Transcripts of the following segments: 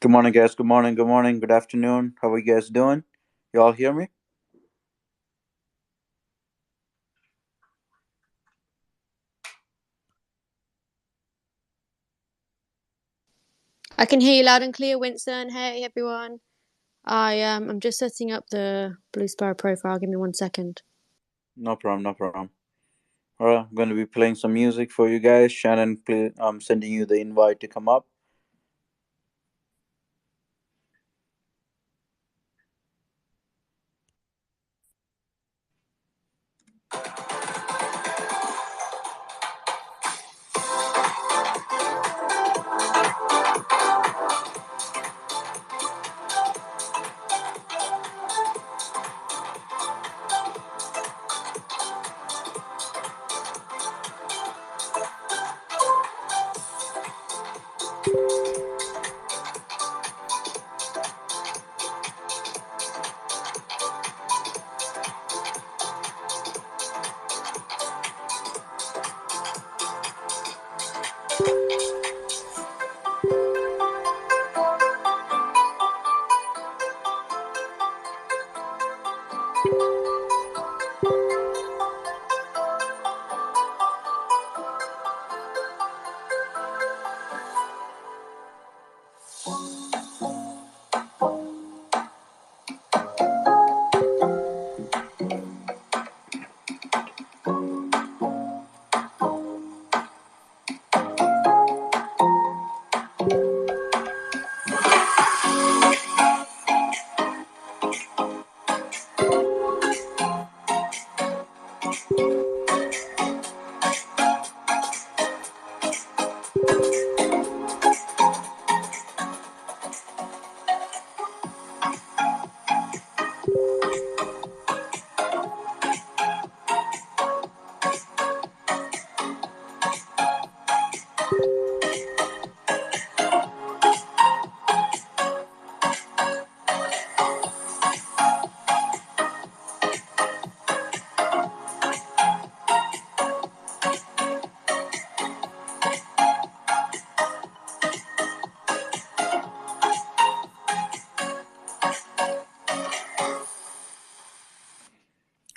Good morning, guys. Good morning. Good morning. Good afternoon. How are you guys doing? You all hear me? I can hear you loud and clear, Winston. Hey, everyone. I'm just setting up the BlueSparrow profile. Give me 1 second. No problem. No problem. All right, I'm going to be playing some music for you guys. Shannon, I'm sending you the invite to come up.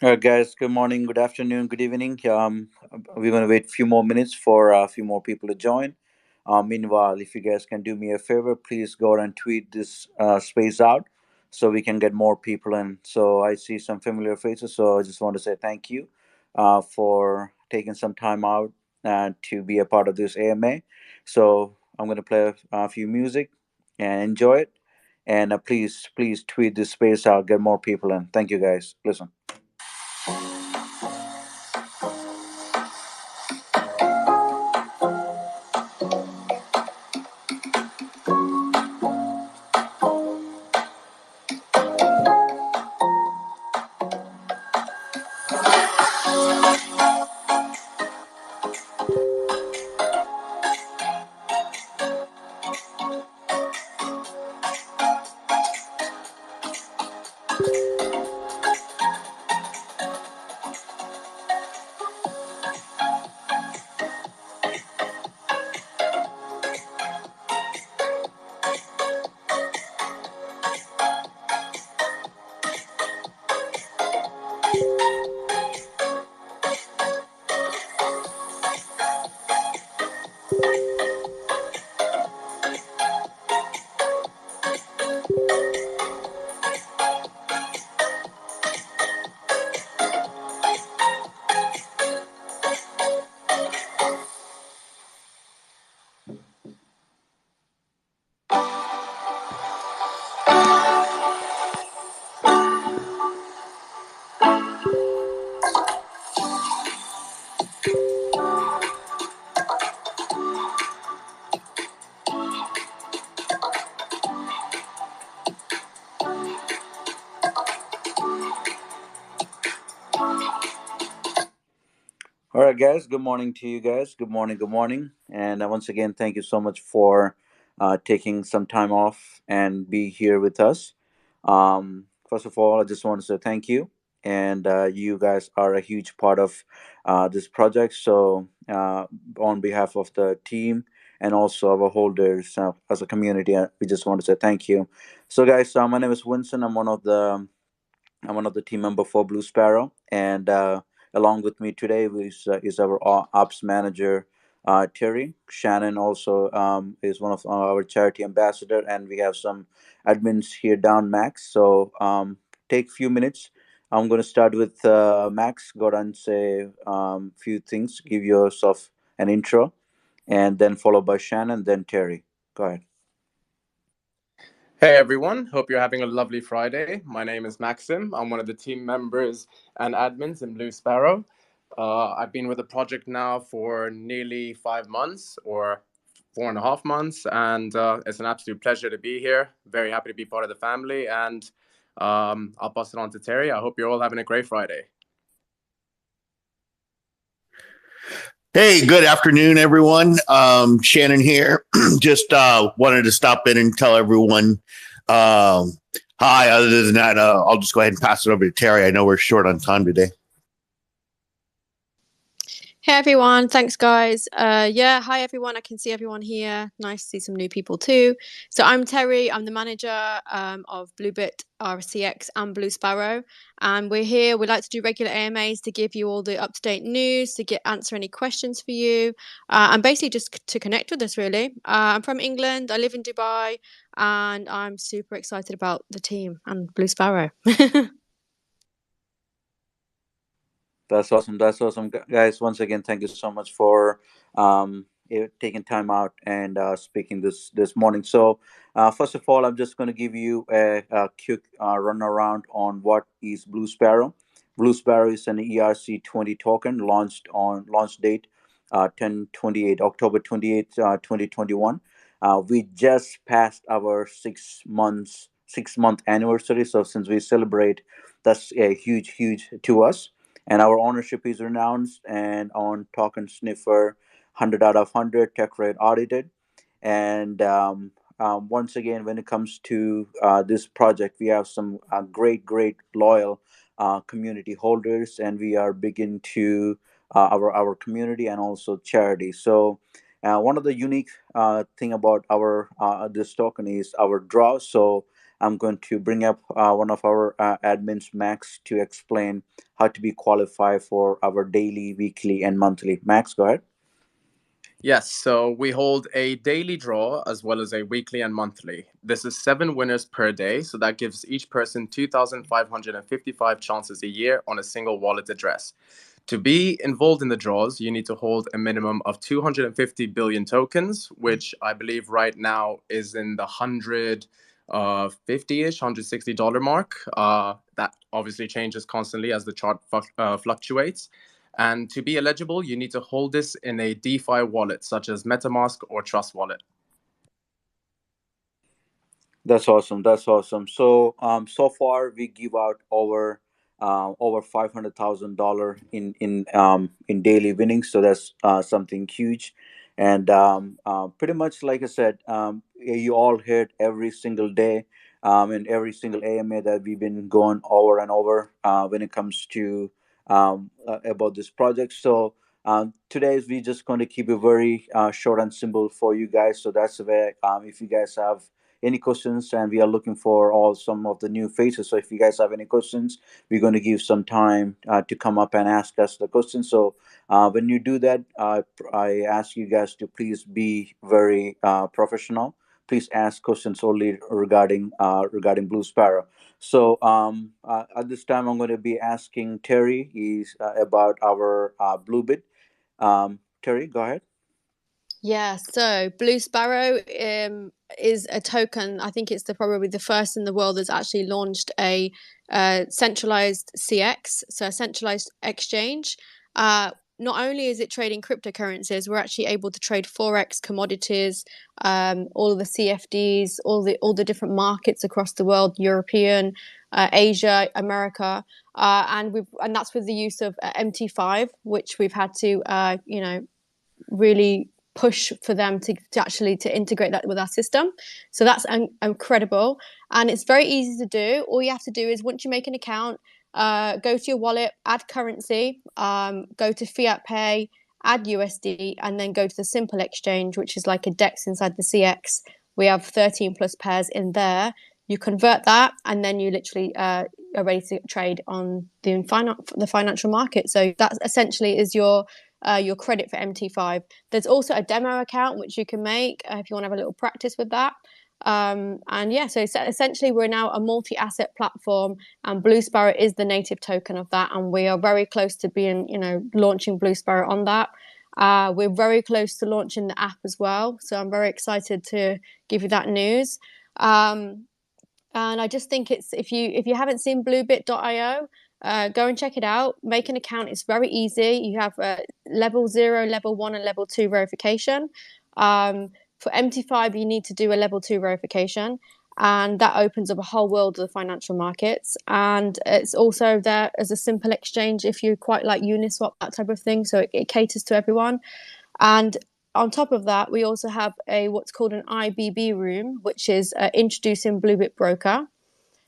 All right, guys. Good morning. Good afternoon. Good evening. We're going to wait a few more minutes for a few more people to join. Meanwhile, if you guys can do me a favor, please go ahead and tweet this space out so we can get more people in. So I see some familiar faces, so I just want to say thank you for taking some time out to be a part of this AMA. So I'm going to play a few music and enjoy it. And please tweet this space out, get more people in. Thank you, guys. Listen. All right, guys. Good morning to you guys. Good morning. Good morning. And once again, thank you so much for taking some time off and be here with us. First of all, I just want to say thank you. And you guys are a huge part of this project. So, on behalf of the team and also our holders as a community. We just want to say thank you. So, guys, my name is Winston. I'm one of the team member for Blue Sparrow, and along with me today is our ops manager Terry. Shannon also is one of our charity ambassador, and we have some admins here down, Max. So take a few minutes. I'm going to start with Max. Go ahead and say few things. Give yourself an intro, and then followed by Shannon, then Terry. Go ahead. Hey everyone, hope you're having a lovely Friday. My name is Maxim. I'm one of the team members and admins in Blue Sparrow. I've been with the project now for nearly 5 months or 4.5 months, and it's an absolute pleasure to be here. Very happy to be part of the family, and I'll pass it on to Terry. I hope you're all having a great Friday. Hey, good afternoon, everyone. Shannon here. Just wanted to stop in and tell everyone hi. Other than that, I'll just go ahead and pass it over to Terry. I know we're short on time today. Hey everyone, thanks guys. Hi everyone. I can see everyone here. Nice to see some new people too. So I'm Terry. I'm the manager of Bluebit, RCX, and Blue Sparrow, and we're here. We like to do regular AMAs to give you all the up-to-date news, to answer any questions for you, and basically just to connect with us. Really, I'm from England. I live in Dubai, and I'm super excited about the team and Blue Sparrow. That's awesome. That's awesome, guys. Once again, thank you so much for taking time out and speaking this morning. So, first of all, I'm just going to give you a quick run around on what is Blue Sparrow. Blue Sparrow is an ERC20 token launched on launch date 10/28 October 28th, 2021. We just passed our 6 month anniversary. So since we celebrate, that's a huge to us, and our ownership is renounced and on token sniffer 100 out of 100 tech rate audited. And once again, when it comes to this project, we have some great loyal community holders, and we are big into our community and also charity. So one of the unique thing about our this token is our draw. So I'm going to bring up one of our admins, Max, to explain how to be qualified for our daily, weekly, and monthly. Max, go ahead. Yes, so we hold a daily draw as well as a weekly and monthly. This is 7 winners per day, so that gives each person 2,555 chances a year on a single wallet address. To be involved in the draws, you need to hold a minimum of 250 billion tokens, which I believe right now is in the 150-ish, $160 mark. That obviously changes constantly as the chart fluctuates. And to be eligible, you need to hold this in a DeFi wallet, such as MetaMask or Trust Wallet. That's awesome. That's awesome. So, so far we give out over $500,000 in daily winnings. So that's something huge, and pretty much like I said, you all heard every single day, in every single AMA that we've been going over and over when it comes to about this project. So. Today we just going to keep it very short and simple for you guys. So that's where if you guys have any questions, and we are looking for all some of the new faces. So if you guys have any questions, we're going to give some time to come up and ask us the questions. So when you do that, I ask you guys to please be very professional. Please ask questions only regarding Blue Sparrow. So at this time, I'm going to be asking Terry is about our Bluebit. Terry, go ahead. Yeah, so Blue Sparrow is a token. I think it's probably the first in the world that's actually launched a centralized CX, so a centralized exchange. Not only is it trading cryptocurrencies, we're actually able to trade forex, commodities, all of the CFDs, all the different markets across the world, European, Asia, America, and that's with the use of MT5, which we've had to really push for them to actually to integrate that with our system. So that's incredible, and it's very easy to do. All you have to do is, once you make an account, go to your wallet, add currency, go to fiat pay, add USD, and then go to the simple exchange, which is like a DEX inside the CX. We have 13 plus pairs in there. You convert that, and then you literally are ready to trade on the financial market. So that essentially is your credit for MT5. There's also a demo account which you can make if you want to have a little practice with that. And yeah, so essentially we're now a multi-asset platform, and BlueSparrow is the native token of that, and we are very close to being, launching BlueSparrow on that. We're very close to launching the app as well, so I'm very excited to give you that news. And I just think it's, if you haven't seen bluebit.io, go and check it out. Make an account. It's very easy. You have level 0, level 1, and level 2 verification. For MT5, you need to do a level 2 verification, and that opens up a whole world of the financial markets. And it's also there as a simple exchange if you quite like Uniswap, that type of thing. So it caters to everyone. And on top of that, we also have what's called an IBB room, which is introducing Bluebit Broker.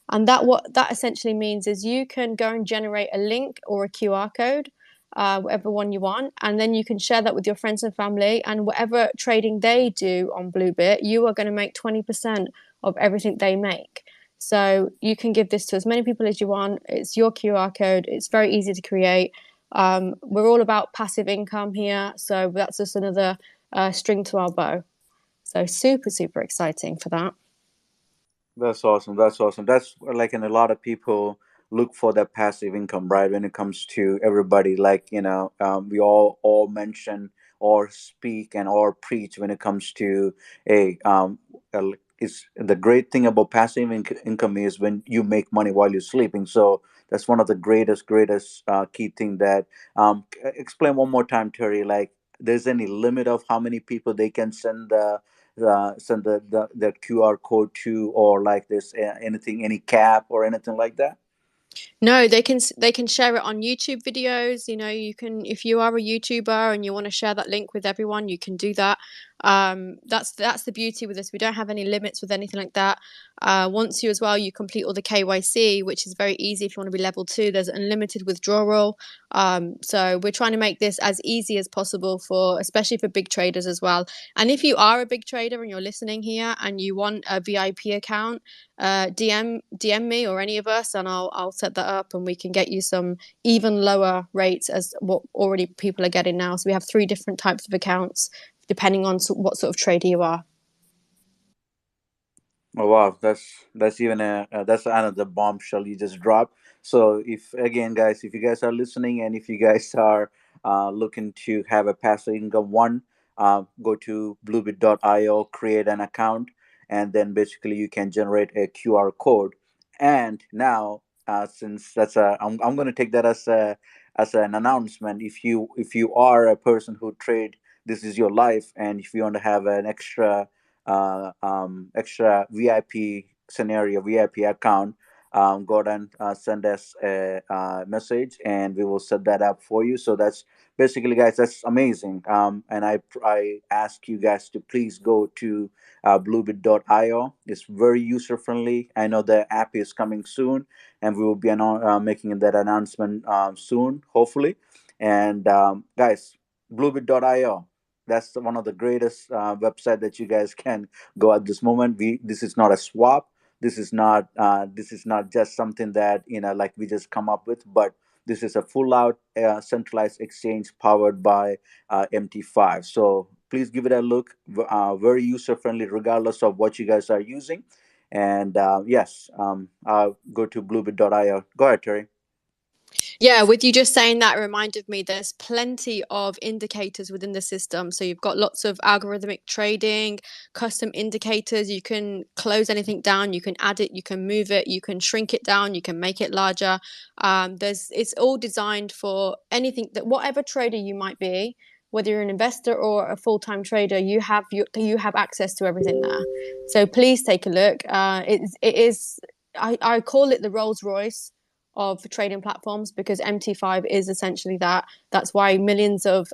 And what that essentially means is you can go and generate a link or a QR code, whatever one you want, and then you can share that with your friends and family. And whatever trading they do on Bluebit, you are going to make 20% of everything they make. So you can give this to as many people as you want. It's your QR code. It's very easy to create. We're all about passive income here, so that's just another string to our bow. So super, super exciting for that. That's awesome. That's awesome. That's like, and a lot of people look for that passive income, right? When it comes to everybody, like, we all mention or speak and or preach when it comes to a it's the great thing about passive income is when you make money while you're sleeping. So that's one of the greatest key thing that explain one more time, Terry. Like, there's any limit of how many people they can send the QR code to, or like this anything, any cap or anything like that? No, they can share it on YouTube videos. You can, if you are a YouTuber and you want to share that link with everyone, you can do that. That's the beauty with this. We don't have any limits with anything like that. Once you complete all the KYC, which is very easy if you want to be level 2. There's unlimited withdrawal. So we're trying to make this as easy as possible especially for big traders as well. And if you are a big trader and you're listening here and you want a VIP account, DM me or any of us, and I'll set that up, and we can get you some even lower rates as what already people are getting now. So we have 3 different types of accounts depending on what sort of trader you are. Oh wow, that's even that's another bombshell you just dropped. So if again, guys, if you guys are listening and if you guys are looking to have a passive income, go to bluebit.io, create an account, and then basically you can generate a QR code. And now, since I'm going to take that as an announcement. If you are a person who trade, this is your life, and if you want to have an extra VIP scenario, VIP account, go ahead and send us a message, and we will set that up for you. So that's basically, guys, that's amazing. And I ask you guys to please go to bluebit.io. It's very user friendly. I know the app is coming soon, and we will be making that announcement soon, hopefully. And guys, bluebit.io, that's one of the greatest website that you guys can go at this moment. This is not a swap. This is not just something that like we just come up with, but this is a full out centralized exchange powered by MT5. So please give it a look. Very user friendly regardless of what you guys are using. And yes, I'll go to bluebit.io. Go ahead, Terry. Yeah, with you just saying that, it reminded me there's plenty of indicators within the system. So you've got lots of algorithmic trading, custom indicators. You can close anything down, you can add it, you can move it, you can shrink it down, you can make it larger. It's all designed for anything that whatever trader you might be, whether you're an investor or a full-time trader, you have access to everything there. So please take a look. It is I call it the Rolls Royce of trading platforms, because MT5 is essentially that. That's why millions of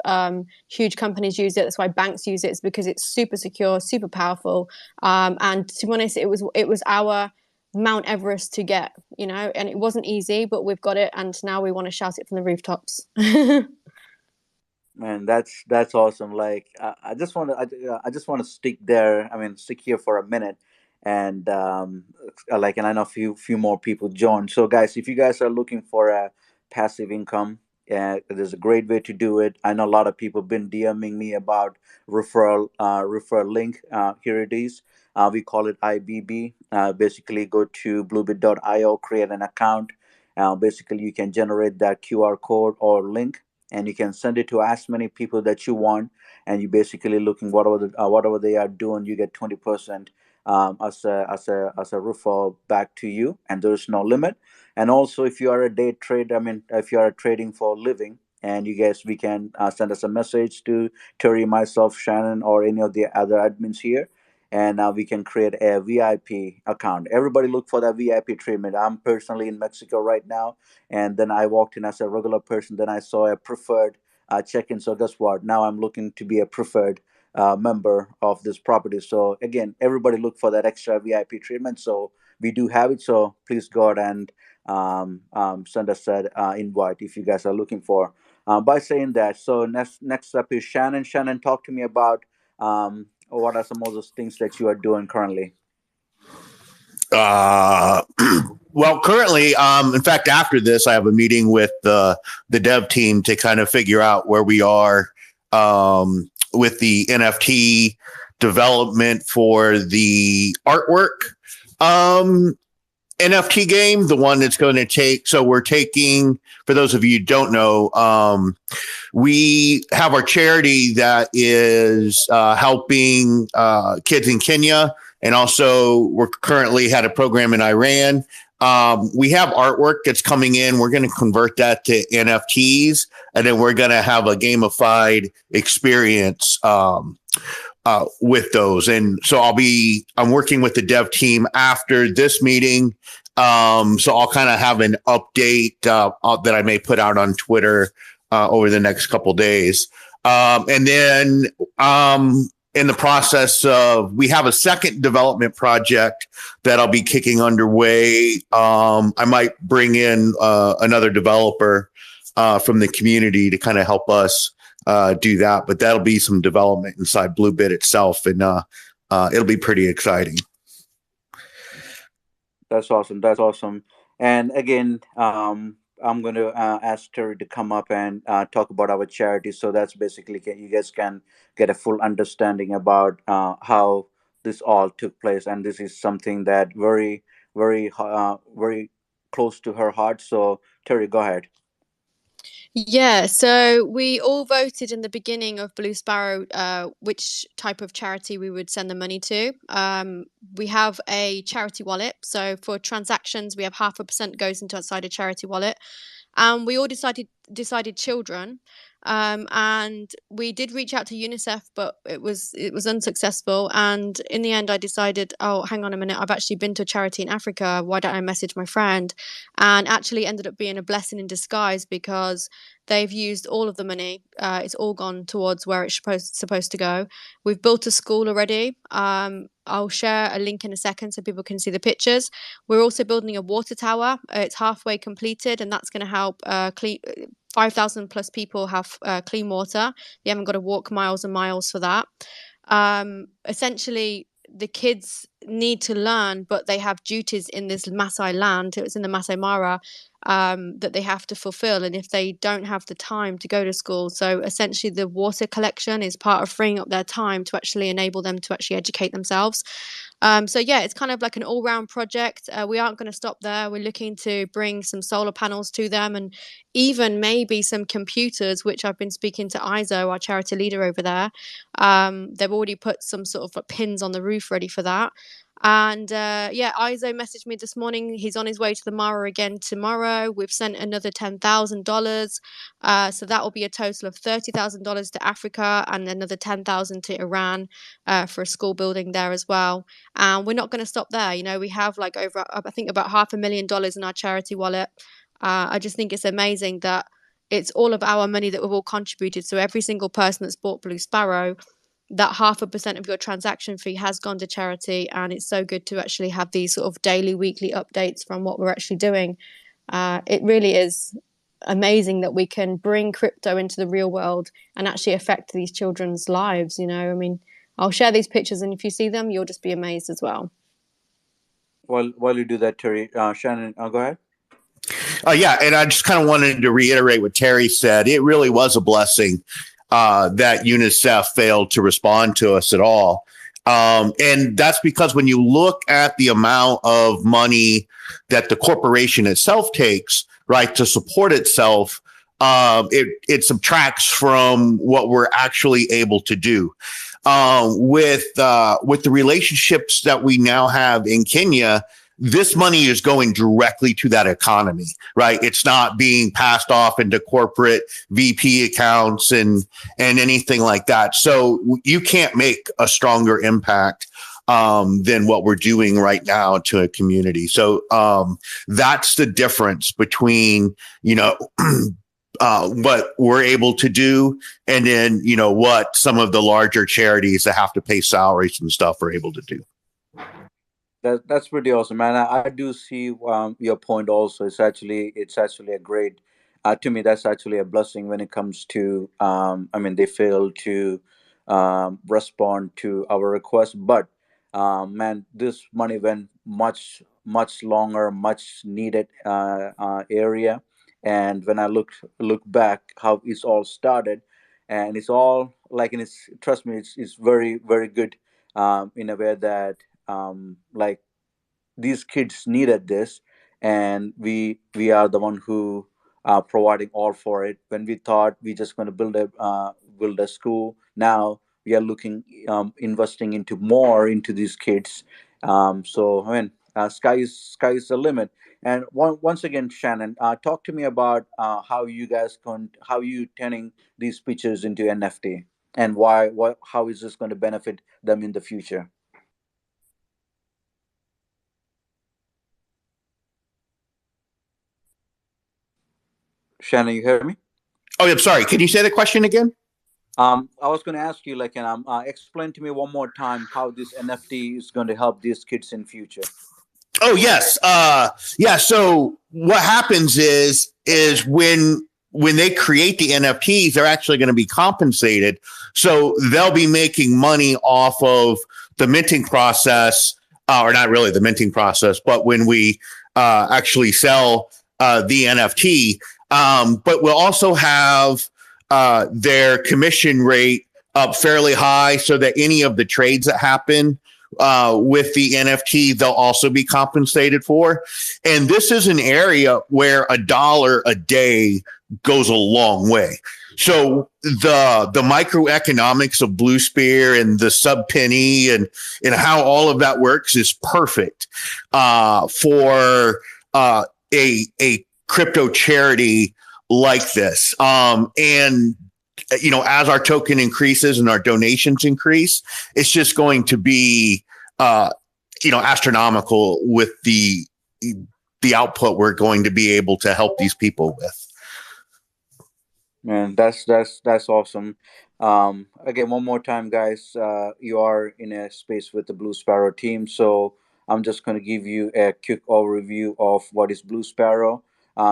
huge companies use it. That's why banks use it. It's because it's super secure, super powerful. And to be honest, it was our Mount Everest to get, and it wasn't easy, but we've got it, and now we want to shout it from the rooftops. Man, that's awesome. Like, I just want to, I just want to stick there. I mean, stick here for a minute, and like, and I know few more people join. So, guys, if you guys are looking for a passive income, there's a great way to do it. I know a lot of people been DMing me about referral link. Here it is. We call it IBB. Basically, go to bluebit.io, create an account. Basically, you can generate that QR code or link, and you can send it to as many people that you want. And you basically looking whatever they are doing, you get 20% as a referral back to you, and there's no limit. And also, if you are a day trader, I mean, if you are trading for a living, and you guys, we can send us a message to Terry, myself, Shannon, or any of the other admins here, and we can create a VIP account. Everybody look for that VIP treatment. I'm personally in Mexico right now, and then I walked in as a regular person. Then I saw a preferred check-in. So guess what? Now I'm looking to be a preferred member of this property. So again, everybody look for that extra VIP treatment. So we do have it. So please go ahead and send us that invite if you guys are looking for. By saying that, so next up is Shannon. Shannon, talk to me about what are some of those things that you are doing currently. Uh, well, currently, in fact, after this, I have a meeting with the dev team to kind of figure out where we are with the NFT development for the artwork NFT game, the one that's going to take. So we're taking, for those of you who don't know, we have our charity that is helping kids in Kenya. And also, we're currently had a program in Iran. We have artwork that's coming in. We're going to convert that to NFTs, and then we're going to have a gamified experience with those. And so I'm working with the dev team after this meeting. So I'll kind of have an update that I may put out on Twitter over the next couple days. And then in the process of, we have a second development project that I'll be kicking underway. I might bring in another developer from the community to kind of help us do that, but that'll be some development inside Bluebit itself, and it'll be pretty exciting. That's awesome. That's awesome. And again, I'm going to ask Terry to come up and talk about our charity. So that's basically, you guys can get a full understanding about how this all took place. And this is something that very close to her heart. So Terry, go ahead. Yeah, so we all voted in the beginning of Blue Sparrow which type of charity we would send the money to. We have a charity wallet. So for transactions, we have 0.5% goes into outside a charity wallet. And we all decided children. And we did reach out to UNICEF, but it was unsuccessful. And in the end, I decided, oh, hang on a minute, I've actually been to a charity in Africa. Why don't I message my friend? And actually ended up being a blessing in disguise, because they've used all of the money. It's all gone towards where it's supposed to go. We've built a school already. I'll share a link in a second so people can see the pictures. We're also building a water tower. It's halfway completed, and that's going to help 5,000 plus people have clean water. You haven't got to walk miles and miles for that. Essentially, the kids need to learn, but they have duties in this Maasai land. It's in the Masai Mara that they have to fulfill, and if they don't have the time to go to school, so essentially the water collection is part of freeing up their time to actually enable them to actually educate themselves. So yeah, it's kind of like an all-round project. We aren't going to stop there. We're looking to bring some solar panels to them, and even maybe some computers, which I've been speaking to Izo, our charity leader over there. They've already put some sort of pins on the roof ready for that. And yeah, Izo messaged me this morning. He's on his way to the Mara again tomorrow. We've sent another $10,000. So that will be a total of $30,000 to Africa, and another $10,000 to Iran for a school building there as well. And we're not going to stop there. You know, we have like over, I think, about $500,000 in our charity wallet. I just think it's amazing that it's all of our money that we've all contributed. So every single person that's bought Blue Sparrow, that 0.5% of your transaction fee has gone to charity. And it's so good to actually have these sort of daily, weekly updates from what we're actually doing. It really is amazing that we can bring crypto into the real world and actually affect these children's lives. I mean, I'll share these pictures, and if you see them, you'll just be amazed as well. While you do that, Terry, Shannon, go ahead. Yeah, and I just kind of wanted to reiterate what Terry said. It really was a blessing that UNICEF failed to respond to us at all. And that's because when you look at the amount of money that the corporation itself takes, right, to support itself, it subtracts from what we're actually able to do. With the relationships that we now have in Kenya, this money is going directly to that economy, right? It's not being passed off into corporate VP accounts and anything like that. So you can't make a stronger impact than what we're doing right now to a community. So that's the difference between, what we're able to do and then, what some of the larger charities that have to pay salaries and stuff are able to do. That's pretty awesome, man. I do see your point. Also, it's actually a great. To me, that's actually a blessing when it comes to. I mean, they fail to respond to our request, but man, this money went much longer, much needed area. And when I look back, how it's all started, and it's all like, and it's, trust me, it's very very good in a way that like these kids needed this, and we are the one who are providing all for it. When we thought we just going to build a school, now we are looking investing into more into these kids. So I mean, sky is the limit. And once again, Shannon, talk to me about how you turning these pictures into NFT, and how is this going to benefit them in the future? Shannon, you hear me? Oh, I'm sorry. Can you say the question again? I was going to ask you, like, and explain to me one more time how this NFT is going to help these kids in future. Oh, yes. Yeah. So what happens is when they create the NFTs, they're actually going to be compensated. So they'll be making money off of the minting process, or not really the minting process, but when we actually sell the NFT. But we'll also have their commission rate up fairly high so that any of the trades that happen with the NFT, they'll also be compensated for. And this is an area where $1 a day goes a long way. So the microeconomics of Blue Spear and the sub penny and how all of that works is perfect for a crypto charity like this. And as our token increases and our donations increase, it's just going to be, astronomical with the output we're going to be able to help these people with. Man, that's awesome. Again, one more time, guys. You are in a space with the Blue Sparrow team, so I'm just going to give you a quick overview of what is Blue Sparrow.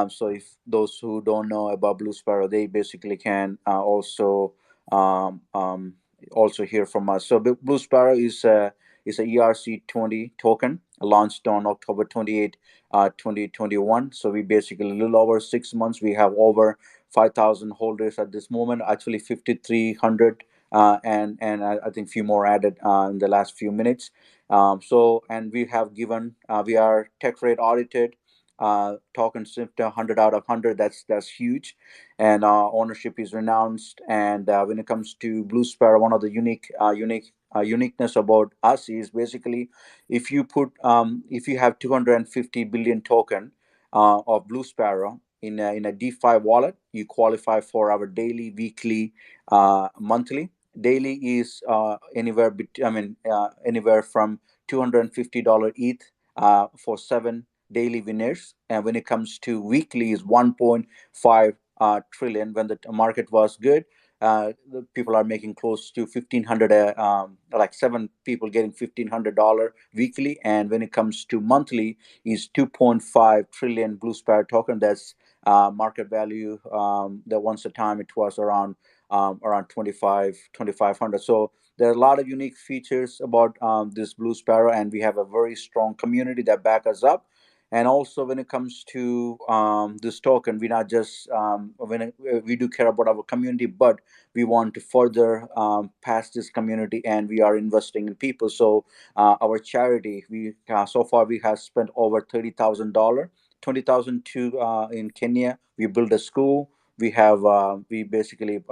So, if those who don't know about Blue Sparrow, they basically can also hear from us. So, Blue Sparrow is a ERC20 token launched on October 28, 2021. So, we basically a little over 6 months. We have over 5,000 holders at this moment. Actually, 5,300, and I think few more added in the last few minutes. And we have given we are tech rate audited. Token snipped 100 out of 100. That's huge, and ownership is renounced. And when it comes to Blue Sparrow, one of the uniqueness about us is basically if you have 250 billion token of Blue Sparrow in a DeFi wallet, you qualify for our daily, weekly, monthly. Daily is anywhere from $250 ETH for 7 daily winners, and when it comes to weekly is 1.5 trillion. When the market was good, The people are making close to 1,500, like 7 people getting $1,500 weekly, and when it comes to monthly, is 2.5 trillion Blue Sparrow token. That's market value. That once a time it was around 2,500. So there are a lot of unique features about this Blue Sparrow, and we have a very strong community that back us up. And also, when it comes to this token, we not just we do care about our community, but we want to further pass this community, and we are investing in people. So our charity, we so far we have spent over $30,000, 20,000 to in Kenya. We built a school. We basically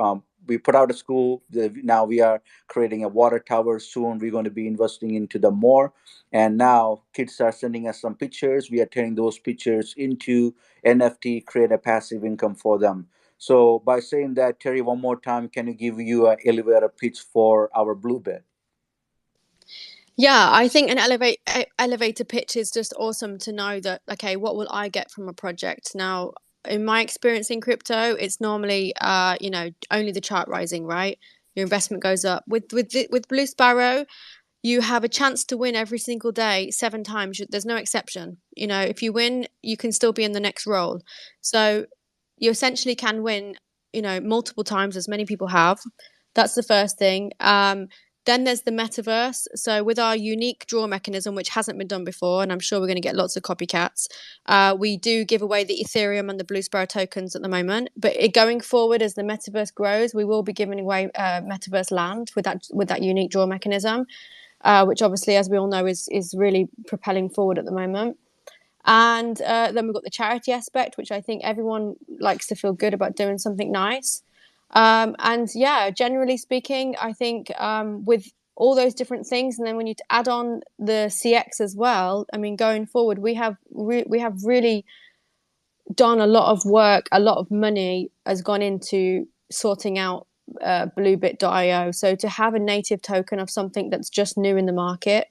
we put out a school. Now we are creating a water tower. Soon we're going to be investing into the more. And now kids are sending us some pictures. We are turning those pictures into NFT, create a passive income for them. So by saying that, Terry, one more time, can you give you an elevator pitch for our Bluebit? Yeah, I think an elevator pitch is just awesome to know that, okay, what will I get from a project? Now, in my experience in crypto, it's normally only the chart rising, right? Your investment goes up. With Blue Sparrow, you have a chance to win every single day 7 times. There's no exception. If you win, you can still be in the next roll. So you essentially can win, multiple times, as many people have. That's the first thing. Then there's the metaverse. So with our unique draw mechanism, which hasn't been done before, and I'm sure we're going to get lots of copycats, we do give away the Ethereum and the Blue Sparrow tokens at the moment. But going forward, as the metaverse grows, we will be giving away metaverse land with that unique draw mechanism, which obviously, as we all know, is really propelling forward at the moment. And then we've got the charity aspect, which I think everyone likes to feel good about doing something nice. And yeah, generally speaking, I think with all those different things, and then when you add on the CX as well, I mean, going forward, we have really done a lot of work. A lot of money has gone into sorting out Bluebit.io. So to have a native token of something that's just new in the market,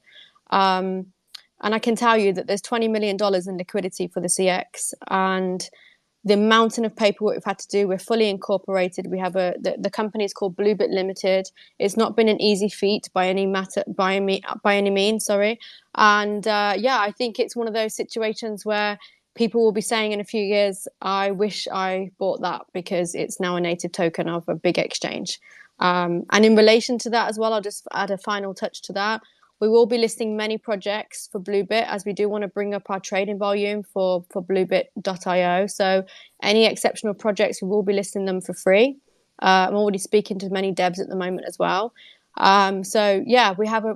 and I can tell you that there's $20 million in liquidity for the CX, and the mountain of paperwork we've had to do. We're fully incorporated. We have the company is called Bluebit Limited. It's not been an easy feat by any means. Sorry, and yeah, I think it's one of those situations where people will be saying in a few years, "I wish I bought that because it's now a native token of a big exchange." And in relation to that as well, I'll just add a final touch to that. We will be listing many projects for Bluebit, as we do want to bring up our trading volume for Bluebit.io. So any exceptional projects, we will be listing them for free. I'm already speaking to many devs at the moment as well. So yeah, we have a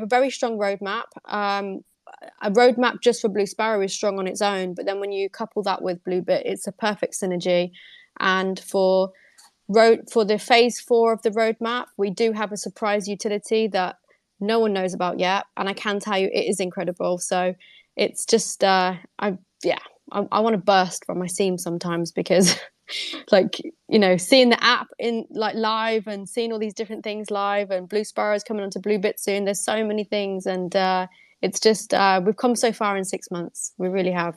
very strong roadmap. A roadmap just for Blue Sparrow is strong on its own, but then when you couple that with Bluebit, it's a perfect synergy. And for the phase 4 of the roadmap, we do have a surprise utility that no one knows about yet, and I can tell you it is incredible. So it's just I want to burst from my seams sometimes, because seeing the app in live and seeing all these different things live, and Blue Sparrow's coming onto Bluebit soon. There's so many things, and it's just we've come so far in 6 months. We really have.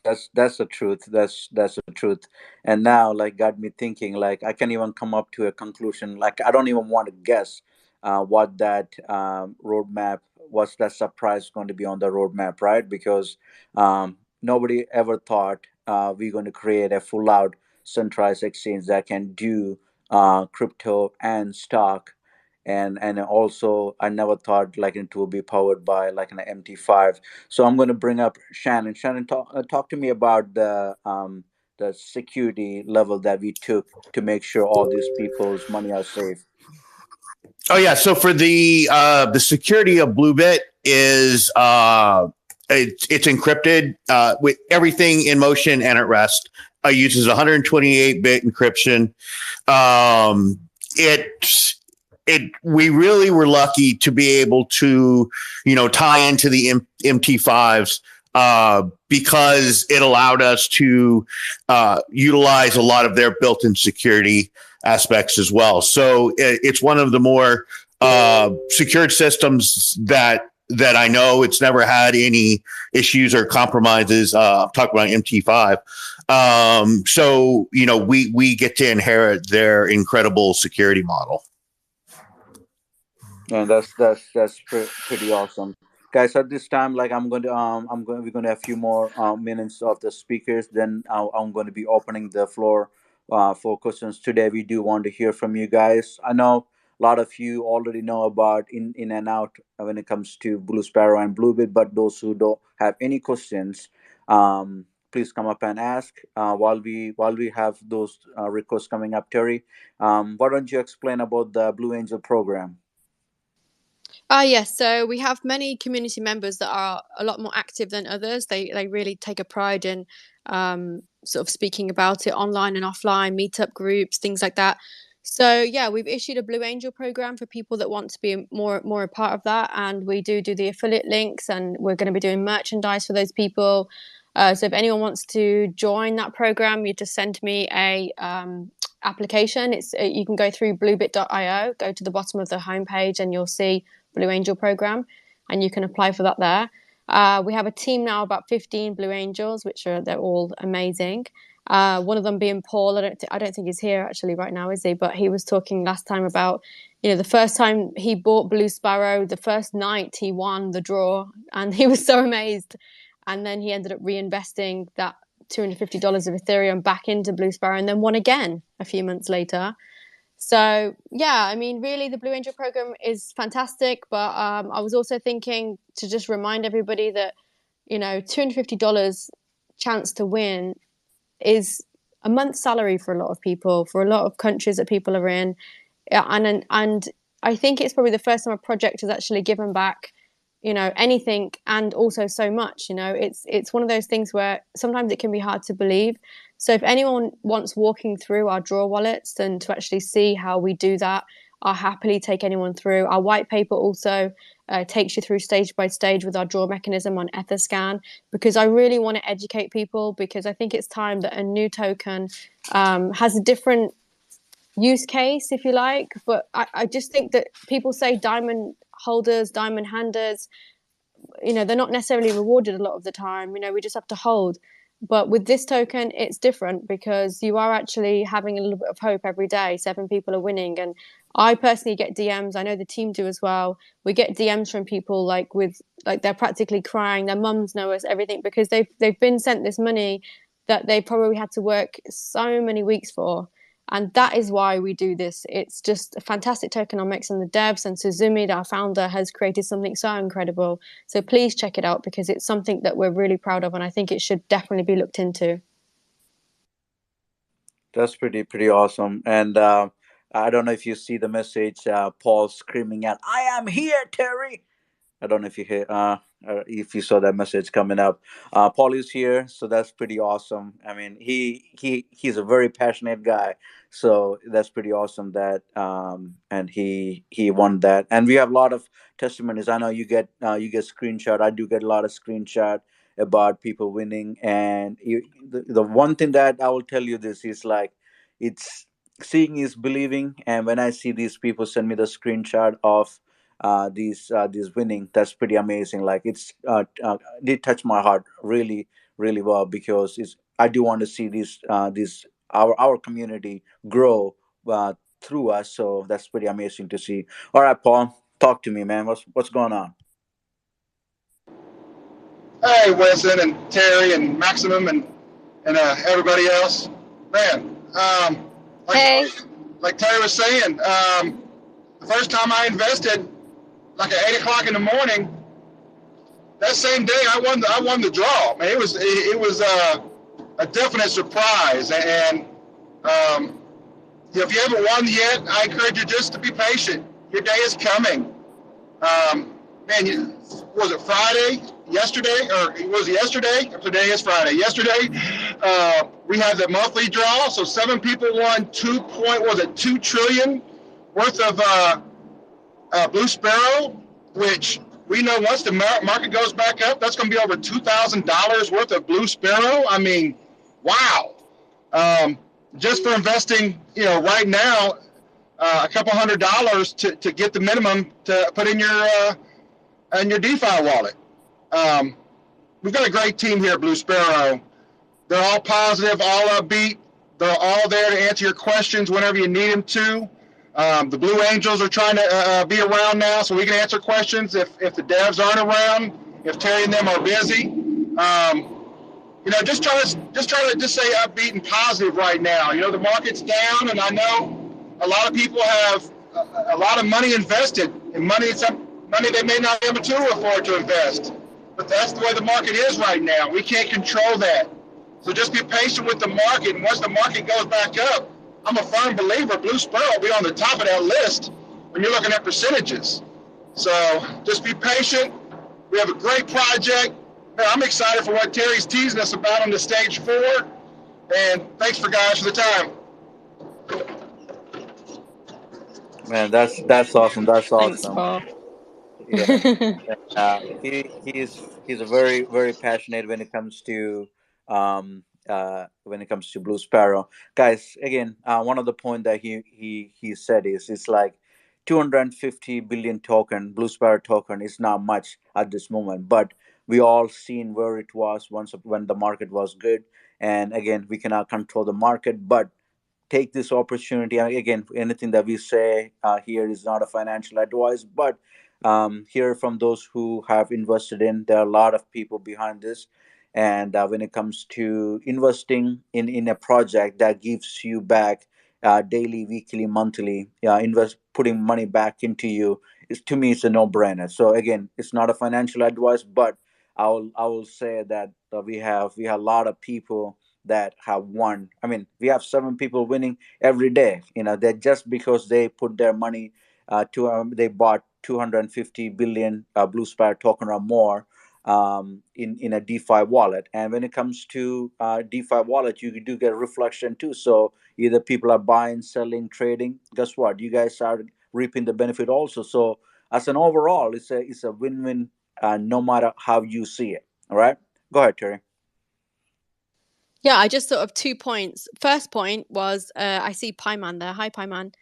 That's the truth. That's the truth. And now, got me thinking. I can't even come up to a conclusion. I don't even want to guess what that roadmap, what's that surprise going to be on the roadmap, right? Because nobody ever thought we're going to create a full-out centralized exchange that can do crypto and stock. And also, I never thought it will be powered by an MT5. So I'm going to bring up Shannon. Shannon, talk to me about the security level that we took to make sure all these people's money are safe. Oh yeah. So for the security of Bluebit is it's encrypted with everything in motion and at rest. It uses 128-bit encryption. We really were lucky to be able to tie into the MT5s because it allowed us to utilize a lot of their built-in security aspects as well. So it's one of the more secured systems that that I know. It's never had any issues or compromises. I'm talking about MT5. So, we get to inherit their incredible security model. And pretty awesome, guys. At this time, like we're going to have a few more minutes of the speakers. Then I'm going to be opening the floor for questions. Today, we do want to hear from you guys. I know a lot of you already know about in and out when it comes to Blue Sparrow and Bluebit, but those who don't have any questions, please come up and ask. While we have those requests coming up, Terry, why don't you explain about the Blue Angel program? Yes. So we have many community members that are a lot more active than others. They really take a pride in sort of speaking about it online and offline, meetup groups, things like that. So yeah, we've issued a Blue Angel program for people that want to be more a part of that, and we do the affiliate links, and we're going to be doing merchandise for those people. So if anyone wants to join that program, you just send me a application. You can go through bluebit.io, go to the bottom of the homepage, and you'll see Blue Angel program, and you can apply for that there. We have a team now, about 15 Blue Angels, they're all amazing. One of them being Paul. I don't think he's here actually right now, is he? But he was talking last time about, the first time he bought Blue Sparrow, the first night he won the draw, and he was so amazed. And then he ended up reinvesting that $250 of Ethereum back into Blue Sparrow, and then won again a few months later. So yeah, I mean, really, the Blue Angel program is fantastic. But I was also thinking to just remind everybody that, $250 chance to win is a month's salary for a lot of people, for a lot of countries that people are in. And I think it's probably the first time a project has actually given back, anything, and also so much. It's one of those things where sometimes it can be hard to believe. So if anyone wants walking through our draw wallets and to actually see how we do that, I'll happily take anyone through. Our white paper also takes you through stage by stage with our draw mechanism on Etherscan, because I really want to educate people, because I think it's time that a new token has a different use case, if you like. But I just think that people say diamond holders, diamond handers, they're not necessarily rewarded a lot of the time. We just have to hold. But with this token, it's different, because you are actually having a little bit of hope every day. 7 people are winning. And I personally get DMs. I know the team do as well. We get DMs from people like they're practically crying. Their mums know us, everything, because they've been sent this money that they probably had to work so many weeks for. And that is why we do this. It's just a fantastic tokenomics, and the devs and Suzumi, our founder, has created something so incredible. So please check it out, because it's something that we're really proud of, and I think it should definitely be looked into. That's pretty awesome. And I don't know if you see the message, Paul screaming out, "I am here, Terry." I don't know if you saw that message coming up. Paul is here, so that's pretty awesome. I mean, he's a very passionate guy, so that's pretty awesome that and he won that. And we have a lot of testimonies. I know you get screenshot. I do get a lot of screenshot about people winning. And the one thing that I will tell you, this is like, it's seeing is believing. And when I see these people send me the screenshot of these winning, that's pretty amazing. Like, it's did touch my heart really, really well, because I do want to see these our community grow through us. So that's pretty amazing to see. All right, Paul, talk to me, man. What's going on? Hey, Weston and Terry and Maximum and everybody else, man. Hey. Like Terry was saying, the first time I invested, like at 8 o'clock in the morning, that same day I won the draw. Man, it was a definite surprise. And if you haven't won yet, I encourage you just to be patient. Your day is coming. Man, was it Friday? Yesterday, or was it yesterday? Today is Friday. Yesterday, we had the monthly draw. So 7 people won 2 trillion worth of Blue Sparrow, which we know once the market goes back up, that's going to be over $2,000 worth of Blue Sparrow. I mean, wow. Just for investing, right now, a couple $100 to get the minimum to put in your and your DeFi wallet. Um, we've got a great team here at Blue Sparrow. They're all positive, all upbeat. They're all there to answer your questions whenever you need them to. The Blue Angels are trying to be around now, so we can answer questions if the devs aren't around, if Terry and them are busy. Just try to stay upbeat and positive right now. The market's down, and I know a lot of people have a lot of money invested, and money they may not be able to afford to invest. But that's the way the market is right now. We can't control that. So just be patient with the market, and once the market goes back up, I'm a firm believer Blue Sparrow will be on the top of that list when you're looking at percentages. So just be patient. We have a great project. I'm excited for what Terry's teasing us about on the stage 4. And thanks for the time. Man, that's awesome. That's Thanks, awesome. Paul. Yeah. He's a very passionate when it comes to Blue Sparrow. Guys, again, one of the point that he said is it's like 250 billion token Blue Sparrow token is not much at this moment, but we all seen where it was once when the market was good, and again we cannot control the market, but take this opportunity. And again, anything that we say here is not a financial advice, but hear from those who have invested in. There are a lot of people behind this, and when it comes to investing in a project that gives you back daily, weekly, monthly, invest putting money back into you is, to me, it's a no-brainer. So again, it's not a financial advice, but I will say that we have a lot of people that have won. I mean, we have 7 people winning every day. That just because they put their money they bought 250 billion Blue Sparrow token or more in a DeFi wallet. And when it comes to DeFi wallet, you do get reflection too. So either people are buying, selling, trading. Guess what? You guys are reaping the benefit also. So as an overall, it's a win-win, no matter how you see it. All right, go ahead, Terry. Yeah, I just thought of 2 points. First point was I see Pyman there. Hi, Pyman.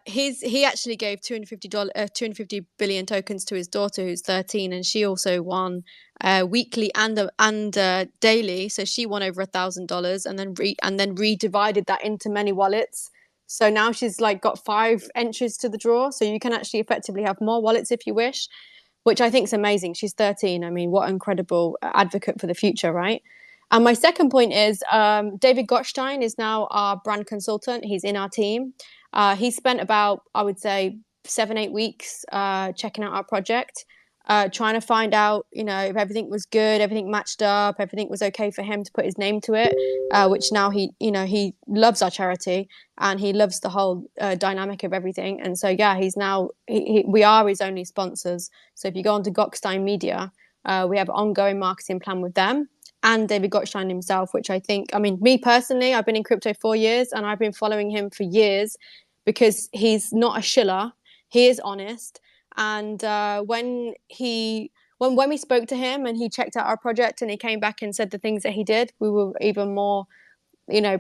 He actually gave $250 billion tokens to his daughter, who's 13, and she also won weekly and daily. So she won over $1,000, and then redivided that into many wallets. So now she's like got 5 entries to the draw. So you can actually effectively have more wallets if you wish, which I think is amazing. She's 13. I mean, what an incredible advocate for the future, right? And my second point is David Gottstein is now our brand consultant. He's in our team. He spent about, I would say, 7-8 weeks checking out our project, trying to find out, if everything was good, everything matched up, everything was okay for him to put his name to it. Which now he loves our charity, and he loves the whole dynamic of everything. And so yeah, he's now we are his only sponsors. So if you go on to Gottstein Media, we have an ongoing marketing plan with them. And David Gottstein himself, which I think, me personally, I've been in crypto 4 years, and I've been following him for years because he's not a shiller. He is honest. And when we spoke to him and he checked out our project and he came back and said the things that he did, we were even more,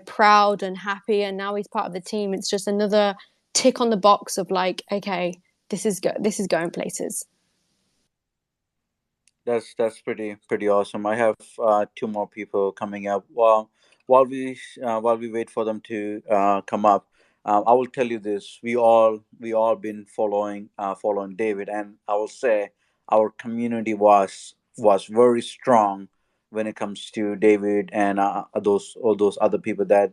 proud and happy. And now he's part of the team. It's just another tick on the box of like, okay, this is going places. That's pretty awesome. I have 2 more people coming up. While we wait for them to come up, I will tell you this: we all been following David, and I will say our community was very strong when it comes to David and all those other people that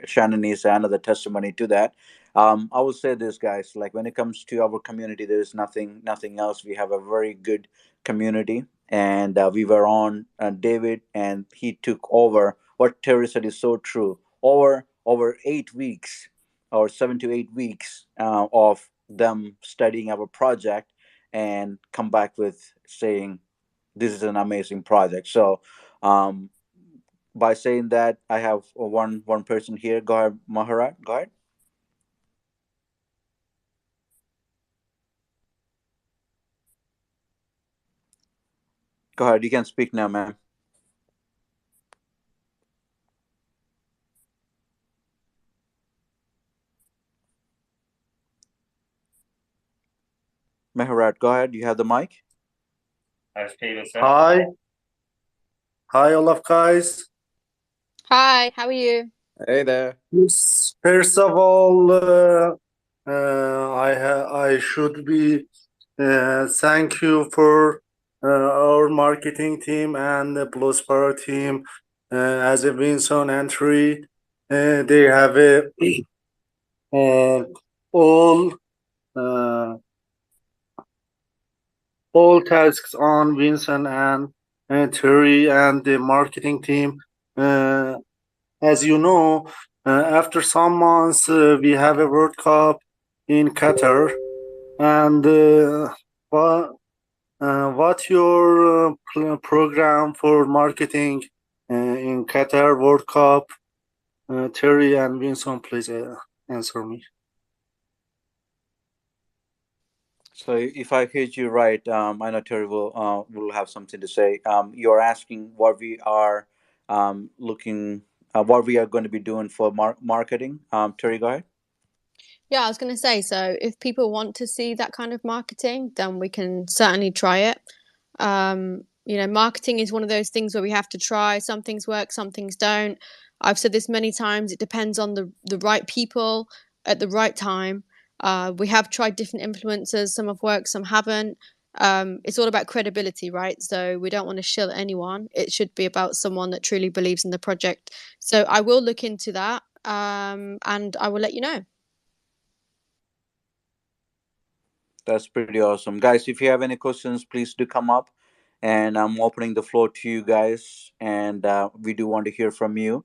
Shannon is another testimony to that. I will say this, guys: like when it comes to our community, there is nothing else. We have a very good community, and we were on David, and he took over. What Terry said is so true. Over 8 weeks, or 7 to 8 weeks of them studying our project, and come back with saying this is an amazing project. So um, by saying that, I have one person here. Go ahead, Maharat. Go ahead. Go ahead. You can speak now, man. Meharat, go ahead. You have the mic. Hi, hi, all of guys. Hi, how are you? Hey there. Yes, first of all, I should be thank you for our marketing team and the BlueSparrow team as a Vinson entry. They have a uh, all uh, all tasks on Vincent and Terry and the marketing team. Uh, as you know, after some months, we have a World Cup in Qatar. And what your program for marketing in Qatar World Cup? Terry and Vincent, please answer me. So if I heard you right, I know Terry will have something to say. You're asking what we are looking, what we are going to be doing for marketing. Terry, go ahead. Yeah, I was going to say, so if people want to see that kind of marketing, then we can certainly try it. Marketing is one of those things where we have to try. Some things work, some things don't. I've said this many times. It depends on the right people at the right time. We have tried different influencers. Some have worked, some haven't. It's all about credibility, right? So we don't want to shill anyone. It should be about someone that truly believes in the project. So I will look into that, and I will let you know. That's pretty awesome. Guys, if you have any questions, please do come up. And I'm opening the floor to you guys. And we do want to hear from you.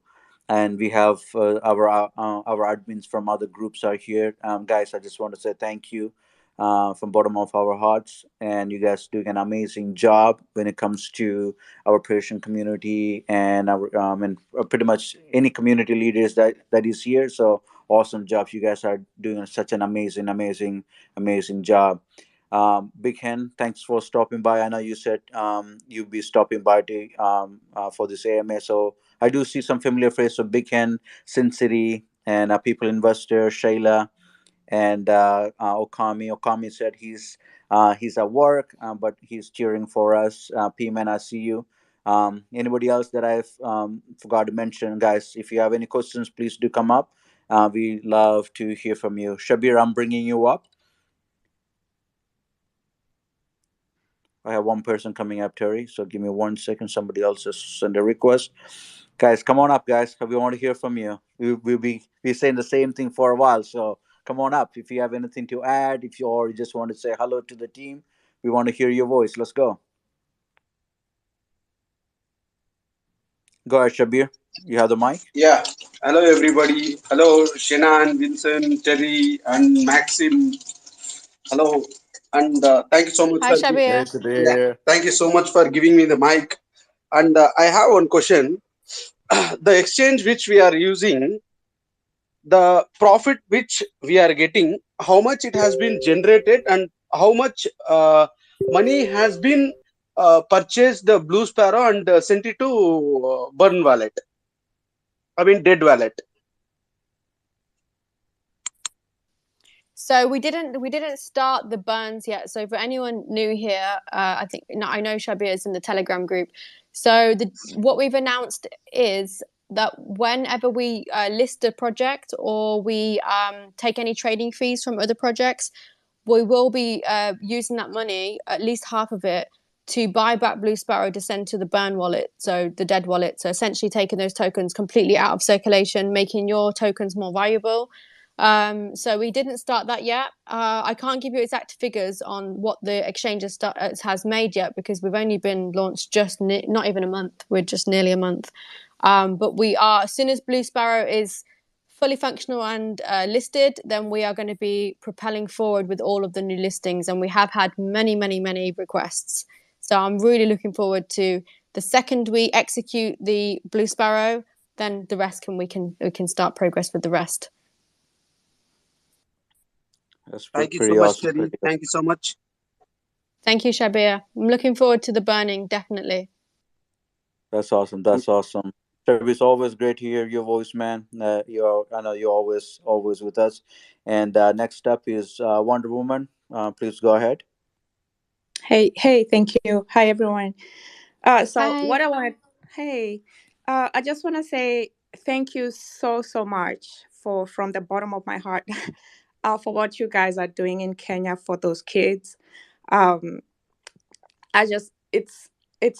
And we have our admins from other groups are here. Guys, I just want to say thank you from bottom of our hearts. And you guys doing an amazing job when it comes to our Persian community and our and pretty much any community leaders that is here. So awesome job. You guys are doing such an amazing job. Big Hen, thanks for stopping by. I know you said you'll be stopping by for this AMA. So I do see some familiar faces of Big Hen, Sin City, and People Investor, Shayla, and Okami. Okami said he's at work, but he's cheering for us. P-Man, I see you. Anybody else that I've forgot to mention, guys? If you have any questions, please do come up. We love to hear from you. Shabir, I'm bringing you up. I have one person coming up, Terry. So give me 1 second. Somebody else just send a request. Guys, come on up, guys. We want to hear from you. We'll be saying the same thing for a while. So come on up. If you have anything to add, if you or just want to say hello to the team, we want to hear your voice. Let's go. Go ahead, Shabir. You have the mic. Yeah. Hello, everybody. Hello, Shenan, Vincent, Terry, and Maxim. Hello, and thank you so much Hi, for Hey, Shabir. yeah. Shabir. Thank you so much for giving me the mic. And I have one question. The exchange which we are using, the profit which we are getting, how much it has been generated, and how much money has been purchased the Blue Sparrow and sent it to Burn Wallet. I mean, Dead Wallet. So we didn't start the burns yet. So for anyone new here, I know Shabir is in the Telegram group. So what we've announced is that whenever we list a project or we take any trading fees from other projects, we will be using that money, at least half of it, to buy back Blue Sparrow to send to the burn wallet, so the dead wallet. So essentially taking those tokens completely out of circulation, making your tokens more valuable. So we didn't start that yet. I can't give you exact figures on what the exchange has made yet because we've only been launched just not even a month. We're just nearly a month. But we are, as soon as Blue Sparrow is fully functional and listed, then we are going to be propelling forward with all of the new listings. And we have had many requests. So I'm really looking forward to the second we execute the Blue Sparrow, then the rest we can start progress with the rest. That's Thank you so pretty much, awesome. Terry. Thank you so much. Thank you, Shabir. I'm looking forward to the burning, definitely. That's awesome. That's awesome. Shabir, it's always great to hear your voice, man. I know you're always with us. And next up is Wonder Woman. Please go ahead. Hey, thank you. Hi, everyone. So Hi. what I want hey, I just want to say thank you so much from the bottom of my heart, for what you guys are doing in Kenya for those kids. Um, it's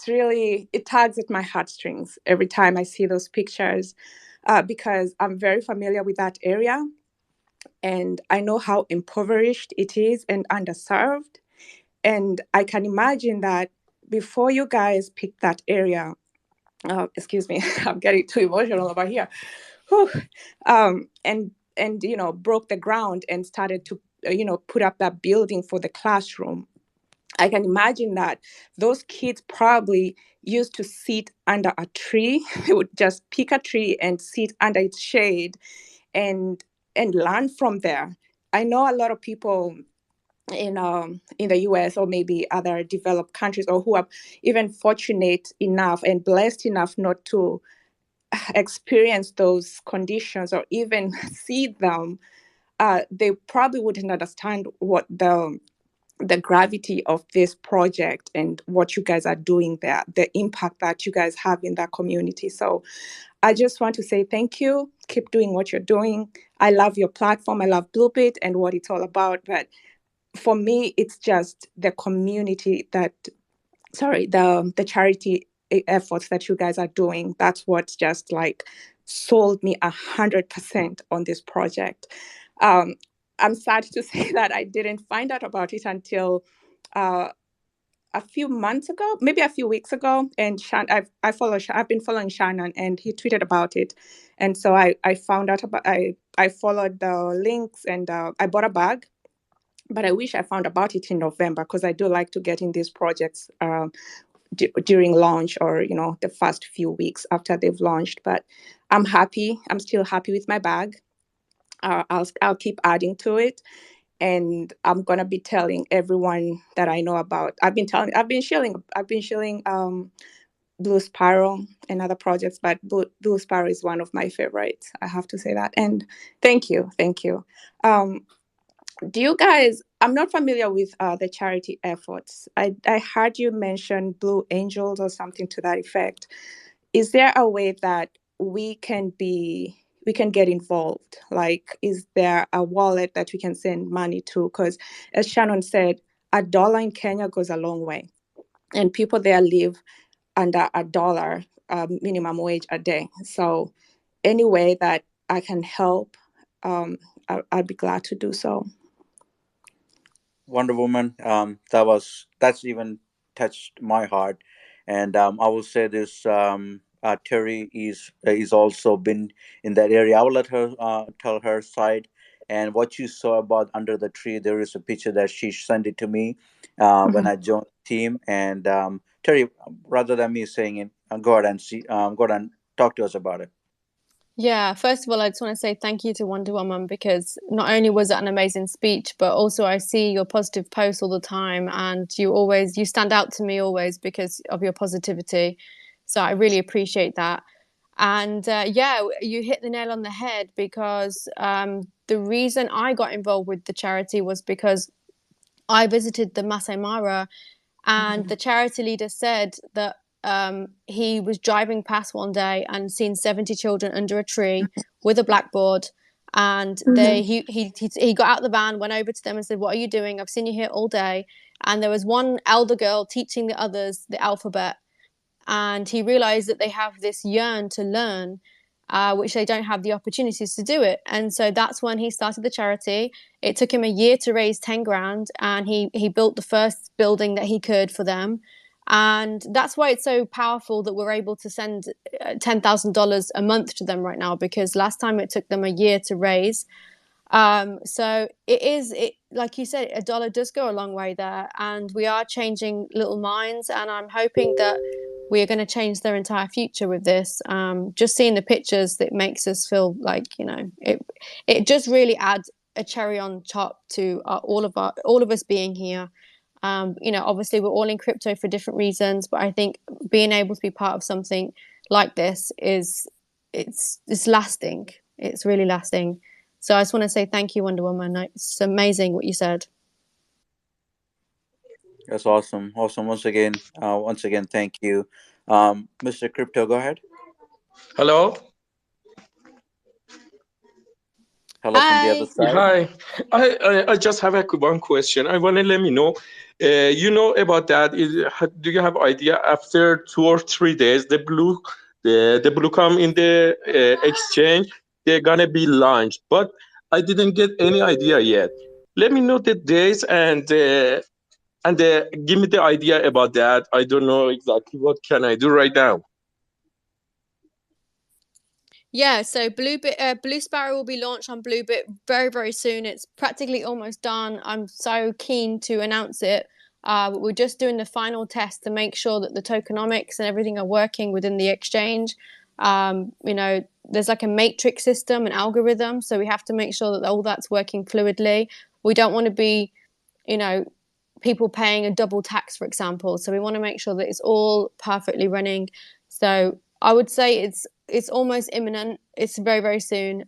really, it tugs at my heartstrings every time I see those pictures, because I'm very familiar with that area, and I know how impoverished it is and underserved. And I can imagine that before you guys picked that area, excuse me, I'm getting too emotional over here. Whew. And broke the ground and started to put up that building for the classroom. I can imagine that those kids probably used to sit under a tree. They would just pick a tree and sit under its shade and learn from there. I know a lot of people in the US or maybe other developed countries, or who are even fortunate enough and blessed enough not to experience those conditions or even see them. They probably wouldn't understand what the gravity of this project and what you guys are doing there, the impact that you guys have in that community. So I just want to say thank you. Keep doing what you're doing. I love your platform. I love Bluebit and what it's all about. But for me, it's just the community that, sorry, the charity efforts that you guys are doing. That's what's just like sold me 100% on this project. Um, I'm sad to say that I didn't find out about it until uh, a few months ago, maybe a few weeks ago. And I've been following Shannon, and he tweeted about it, and so I found out about. I followed the links, and I bought a bag. But I wish I found about it in November, because I do like to get in these projects during launch, or the first few weeks after they've launched. But I'm happy. I'm still happy with my bag. I'll keep adding to it, and I'm gonna be telling everyone that I know about. I've been sharing Blue Sparrow and other projects, but Blue Sparrow is one of my favorites. I have to say that. And thank you. Um, do you guys? I'm not familiar with the charity efforts. I heard you mention Blue Angels or something to that effect. Is there a way that we can get involved? Like, is there a wallet that we can send money to? Because as Shannon said, $1 in Kenya goes a long way, and people there live under $1 minimum wage a day. So any way that I can help, I'd be glad to do so. Wonder Woman. That's even touched my heart, and I will say this. Terry is also been in that area. I will let her tell her side. And what you saw about under the tree, there is a picture that she sent it to me when Mhm. I joined the team. And Terry, rather than me saying it, go ahead and go ahead and talk to us about it. Yeah, first of all, I just want to say thank you to Wonder Woman, because not only was it an amazing speech, but also I see your positive posts all the time, and you stand out to me always because of your positivity. So I really appreciate that. And yeah, you hit the nail on the head, because the reason I got involved with the charity was because I visited the Masai Mara, and the charity leader said that he was driving past one day and seen 70 children under a tree with a blackboard. And he got out of the van, went over to them and said, "What are you doing? I've seen you here all day." And there was one elder girl teaching the others the alphabet, and he realized that they have this yearn to learn, which they don't have the opportunities to do it. And so that's when he started the charity. It took him a year to raise 10 grand, and he built the first building that he could for them. And that's why it's so powerful that we're able to send $10,000 a month to them right now, because last time it took them a year to raise. So it like you said, $1 does go a long way there, and we are changing little minds, and I'm hoping that we are going to change their entire future with this. Just seeing the pictures, that makes us feel like, it just really adds a cherry on top to all of us being here. Obviously we're all in crypto for different reasons, but I think being able to be part of something like this it's lasting. It's really lasting. So I just want to say thank you, Wonder Woman. It's amazing what you said. That's awesome. Awesome. Once again, thank you. Mr. Crypto, go ahead. Hello. Hello from the other Hi. Yeah, side. hi. I just have one question. I want to let me know. You know about that? Do you have idea after 2 or 3 days the blue come in the exchange? They're gonna be launched, but I didn't get any idea yet. Let me know the days and give me the idea about that. I don't know exactly what can I do right now. Yeah, so Blue Sparrow will be launched on Bluebit very, very soon. It's practically almost done. I'm so keen to announce it. But we're just doing the final test to make sure that the tokenomics and everything are working within the exchange. There's like a matrix system, an algorithm, so we have to make sure that all that's working fluidly. We don't want to be, you know, people paying a double tax, for example. So we want to make sure that it's all perfectly running. So I would say it's almost imminent. It's very, very soon.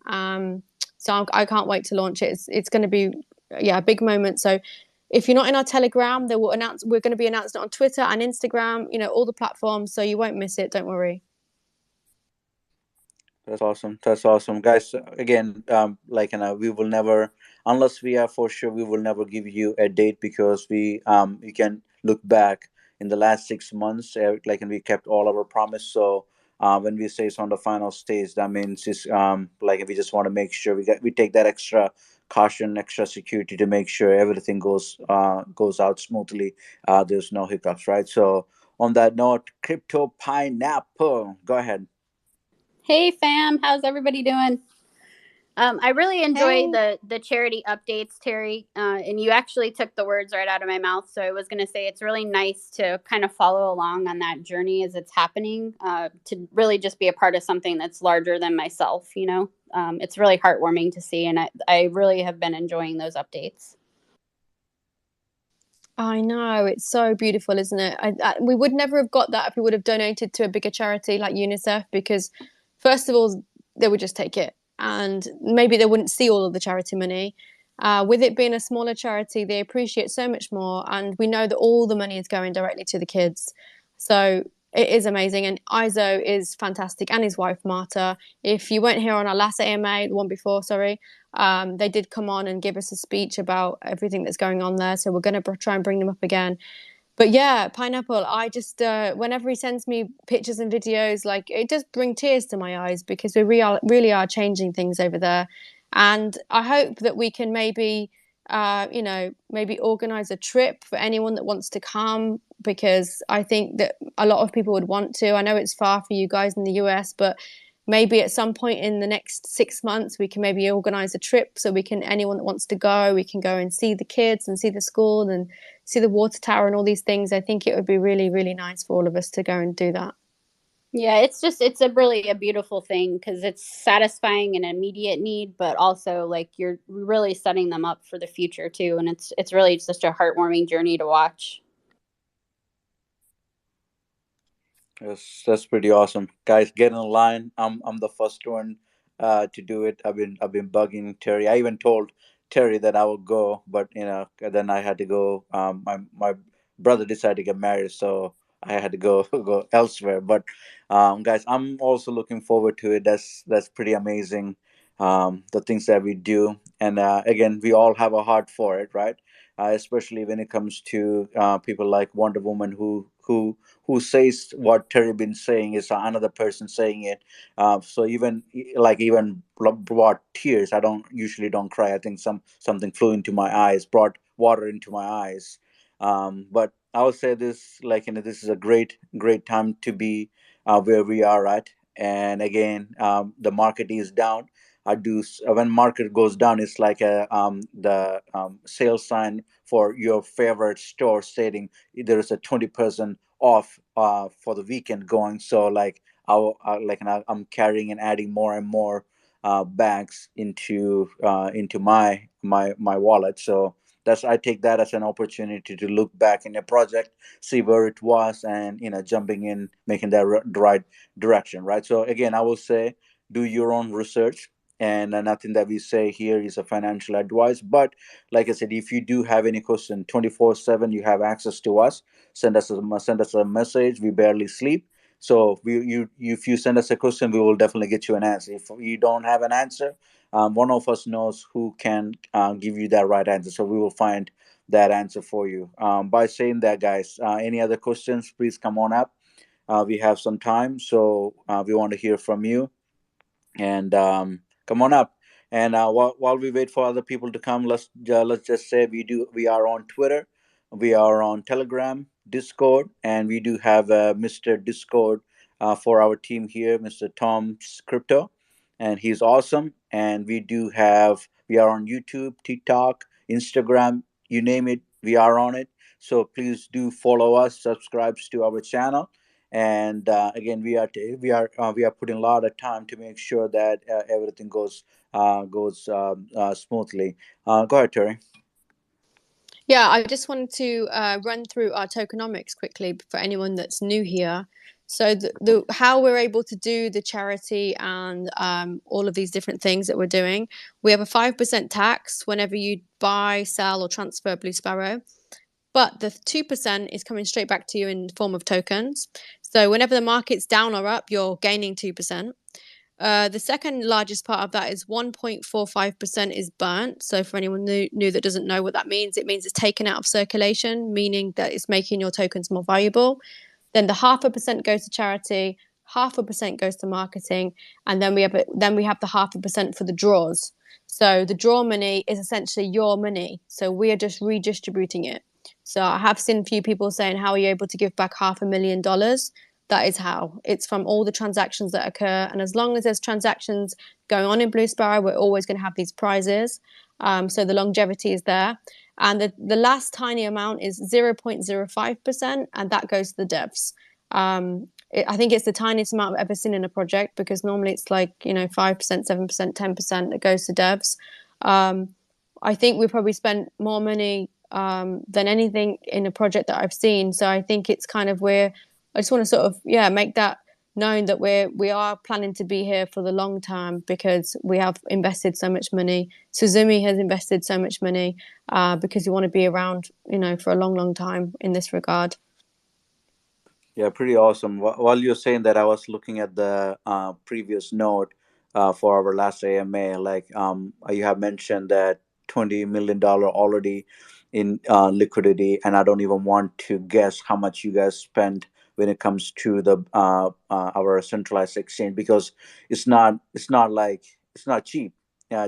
So I can't wait to launch it. It's going to be a big moment. So if you're not in our Telegram, we're going to be announcing it on Twitter and Instagram, all the platforms, so you won't miss it. Don't worry. That's awesome. That's awesome, guys. Again, we will never, unless we are for sure, we will never give you a date because you can look back in the last 6 months, and we kept all our promise. So, when we say it's on the final stage, that means it's we just want to make sure we take that extra caution, extra security to make sure everything goes out smoothly. There's no hiccups, right? So, on that note, crypto pineapple, go ahead. Hey fam, how's everybody doing? I really enjoy the charity updates, Terry, and you actually took the words right out of my mouth. So I was going to say it's really nice to kind of follow along on that journey as it's happening, to really just be a part of something that's larger than myself. It's really heartwarming to see, and I really have been enjoying those updates. I know, it's so beautiful, isn't it? We would never have got that if we would have donated to a bigger charity like UNICEF, because first of all, they would just take it and maybe they wouldn't see all of the charity money. With it being a smaller charity, they appreciate so much more, and we know that all the money is going directly to the kids. So it is amazing, and Izo is fantastic, and his wife Marta. If you weren't here on our last AMA, the one before, sorry, they did come on and give us a speech about everything that's going on there. So we're going to try and bring them up again. But yeah, Pineapple, I just, whenever he sends me pictures and videos, like it does bring tears to my eyes because we really are changing things over there. And I hope that we can maybe organize a trip for anyone that wants to come, because I think that a lot of people would want to. I know it's far for you guys in the US, but maybe at some point in the next 6 months we can maybe organize a trip so anyone that wants to go, we can go and see the kids and see the school and see the water tower and all these things. I think it would be really, really nice for all of us to go and do that. Yeah, it's really a beautiful thing because it's satisfying an immediate need, but also like you're really setting them up for the future too, and it's really just a heartwarming journey to watch. Yes, that's pretty awesome, guys. Get in line. I'm the first one to do it. I've been bugging Terry. I even told Terry that I would go, but then I had to go. My brother decided to get married, so I had to go go elsewhere. But guys, I'm also looking forward to it. That's pretty amazing. The things that we do, and again, we all have a heart for it, right? Especially when it comes to people like Wonder Woman, who says what Terry been saying is another person saying it. So even brought tears. I don't usually don't cry. I think something flew into my eyes, brought water into my eyes. But I would say this, this is a great time to be where we are at. And again, the market is down. When market goes down, it's like the sales sign for your favorite store stating there is a 20% off for the weekend going. So I'm carrying and adding more and more bags into my wallet. So I take that as an opportunity to look back in a project, see where it was, and jumping in, making that the right direction, right? So again, I will say do your own research. and nothing that we say here is a financial advice. But like I said, if you do have any question, 24/7, you have access to us. Send us a message. We barely sleep. So if you send us a question, we will definitely get you an answer. If you don't have an answer, one of us knows who can give you that right answer. So we will find that answer for you. By saying that, guys, any other questions, please come on up. We have some time, so we want to hear from you. And come on up. And while we wait for other people to come, let's just say we are on Twitter, we are on Telegram, Discord, and we do have Mr. Discord for our team here, Mr. Tom's Crypto, and he's awesome. And we are on YouTube, TikTok, Instagram, you name it, we are on it. So please do follow us, subscribe to our channel. And again, we are putting a lot of time to make sure that everything goes smoothly. Go ahead, Terry. Yeah, I just wanted to run through our tokenomics quickly for anyone that's new here. So the how we're able to do the charity and all of these different things that we're doing. We have a 5% tax whenever you buy, sell, or transfer BlueSparrow. But the 2% is coming straight back to you in the form of tokens. So whenever the market's down or up, you're gaining 2%. The second largest part of that is 1.45% is burnt. So for anyone new that doesn't know what that means, it means it's taken out of circulation, meaning that it's making your tokens more valuable. Then the 0.5% goes to charity, 0.5% goes to marketing, and then we have the 0.5% for the draws. So the draw money is essentially your money. So we are just redistributing it. So I have seen a few people saying, how are you able to give back $500,000? That is how. It's from all the transactions that occur. And as long as there's transactions going on in BlueSparrow, we're always going to have these prizes. So the longevity is there. And the last tiny amount is 0.05%, and that goes to the devs. I think it's the tiniest amount I've ever seen in a project, because normally it's like, 5%, 7%, 10% that goes to devs. I think we probably spent more money than anything in a project that I've seen. So I think it's kind of where I just want to sort of, make that known that we are planning to be here for the long term, because we have invested so much money. Suzumi has invested so much money because we want to be around, for a long, long time in this regard. Yeah, pretty awesome. While you're saying that, I was looking at the previous note for our last AMA. Like you have mentioned that $20 million already in liquidity, and I don't even want to guess how much you guys spent when it comes to the our centralized exchange, because it's not cheap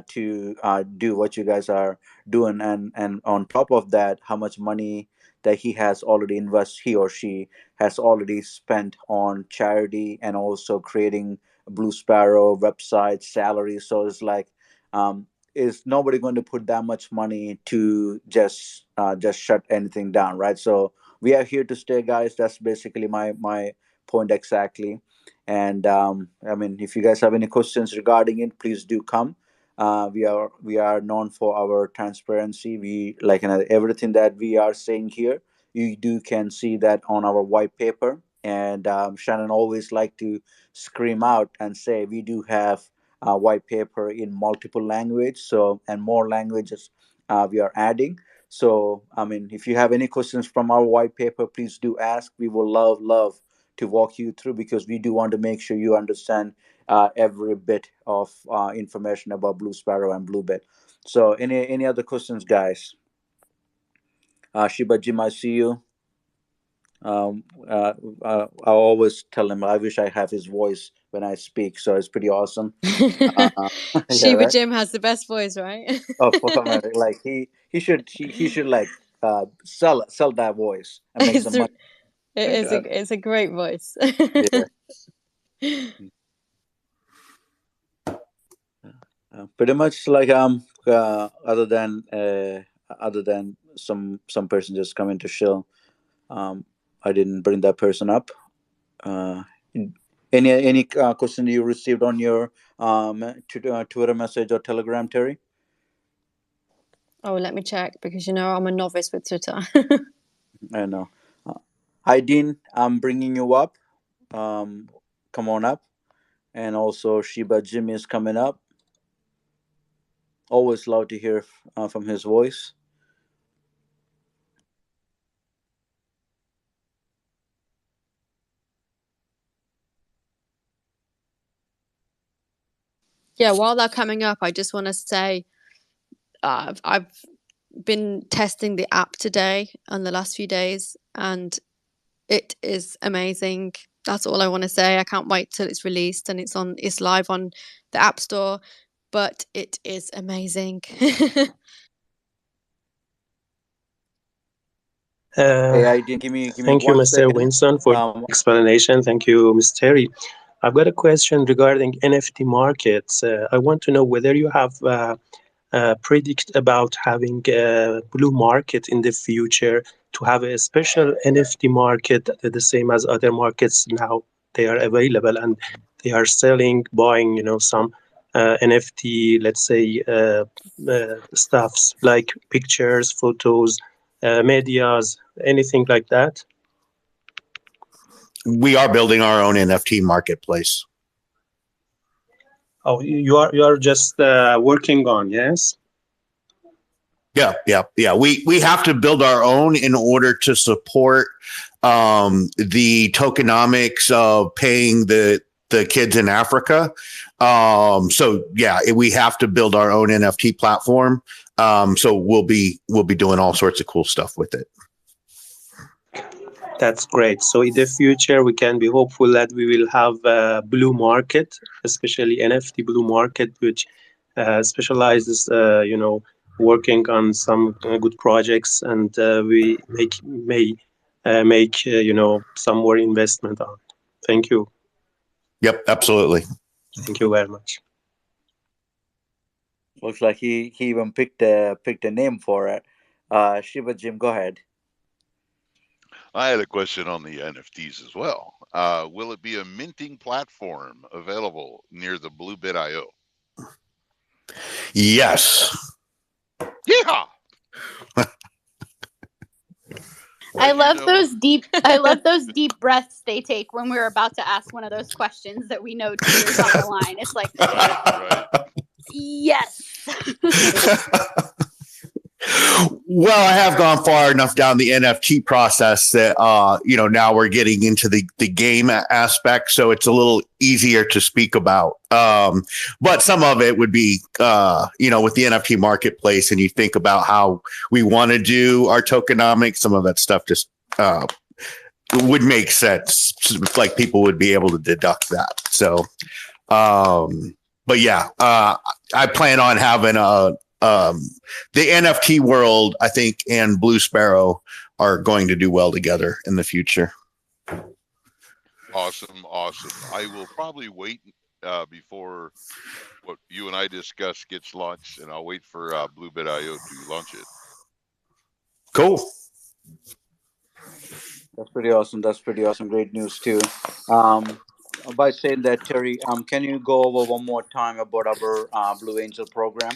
to do what you guys are doing, and on top of that, how much money that he or she has already spent on charity, and also creating Blue Sparrow website, salary. So it's like, is nobody going to put that much money to just shut anything down, right? So we are here to stay, guys. That's basically my point exactly. And I mean, if you guys have any questions regarding it, please do come. We are known for our transparency. We like, everything that we are saying here, you do can see that on our white paper. And Shannon always like to scream out and say we do have white paper in multiple language, so, and more languages we are adding. So I mean, if you have any questions from our white paper, please do ask. We will love to walk you through, because we do want to make sure you understand every bit of information about Blue Sparrow and Bluebit. So any other questions, guys? Shiba Jim, I see you. I always tell him I wish I have his voice when I speak, so it's pretty awesome. Yeah, Shiba right. Jim has the best voice, right? Oh, like he should like sell that voice and make some money. It's a great voice. Yeah. Pretty much like other than some person just coming to show, I didn't bring that person up. Uh, any question you received on your Twitter message or Telegram, Terry? Oh, let me check, because I'm a novice with Twitter. I know. Hi, Dean. I'm bringing you up. Come on up. And also Shiba Jim is coming up. Always love to hear from his voice. Yeah, while they're coming up, I just want to say I've been testing the app today and the last few days, and it is amazing. That's all I want to say. I can't wait till it's released and it's live on the App Store, but it is amazing. Hey, I did give me Thank you, one Mr. second. Winson, for the explanation. Thank you, Ms. Terry. I've got a question regarding NFT markets. I want to know whether you have predict about having a blue market in the future, to have a special NFT market the same as other markets now. They are available and they are selling, buying, some NFT, let's say, stuffs like pictures, photos, medias, anything like that. We are building our own NFT marketplace. Oh, you are just working on, yes? Yeah. We have to build our own in order to support the tokenomics of paying the kids in Africa. So yeah, we have to build our own NFT platform. So we'll be doing all sorts of cool stuff with it. That's great. So in the future, we can be hopeful that we will have a blue market, especially NFT blue market, which specializes, working on some good projects, and we may make some more investment on. Thank you. Yep, absolutely. Thank you very much. Looks like he even picked a name for it. Shiva Jim, go ahead. I had a question on the NFTs as well. Will it be a minting platform available near the Bluebit.io? Yes. Yeehaw! I love those deep breaths they take when we're about to ask one of those questions that we know Peter's on the line. It's like, right. Yes. Well, I have gone far enough down the NFT process that now we're getting into the game aspect, so it's a little easier to speak about. But some of it would be with the NFT marketplace, and you think about how we want to do our tokenomics, some of that stuff just would make sense. Like people would be able to deduct that. So but yeah, I plan on having the NFT world, I think, and BlueSparrow are going to do well together in the future. Awesome. I will probably wait before what you and I discuss gets launched, and I'll wait for Bluebit.io to launch it. Cool. That's pretty awesome. Great news too. By saying that, Terry, can you go over one more time about our Blue Angel program?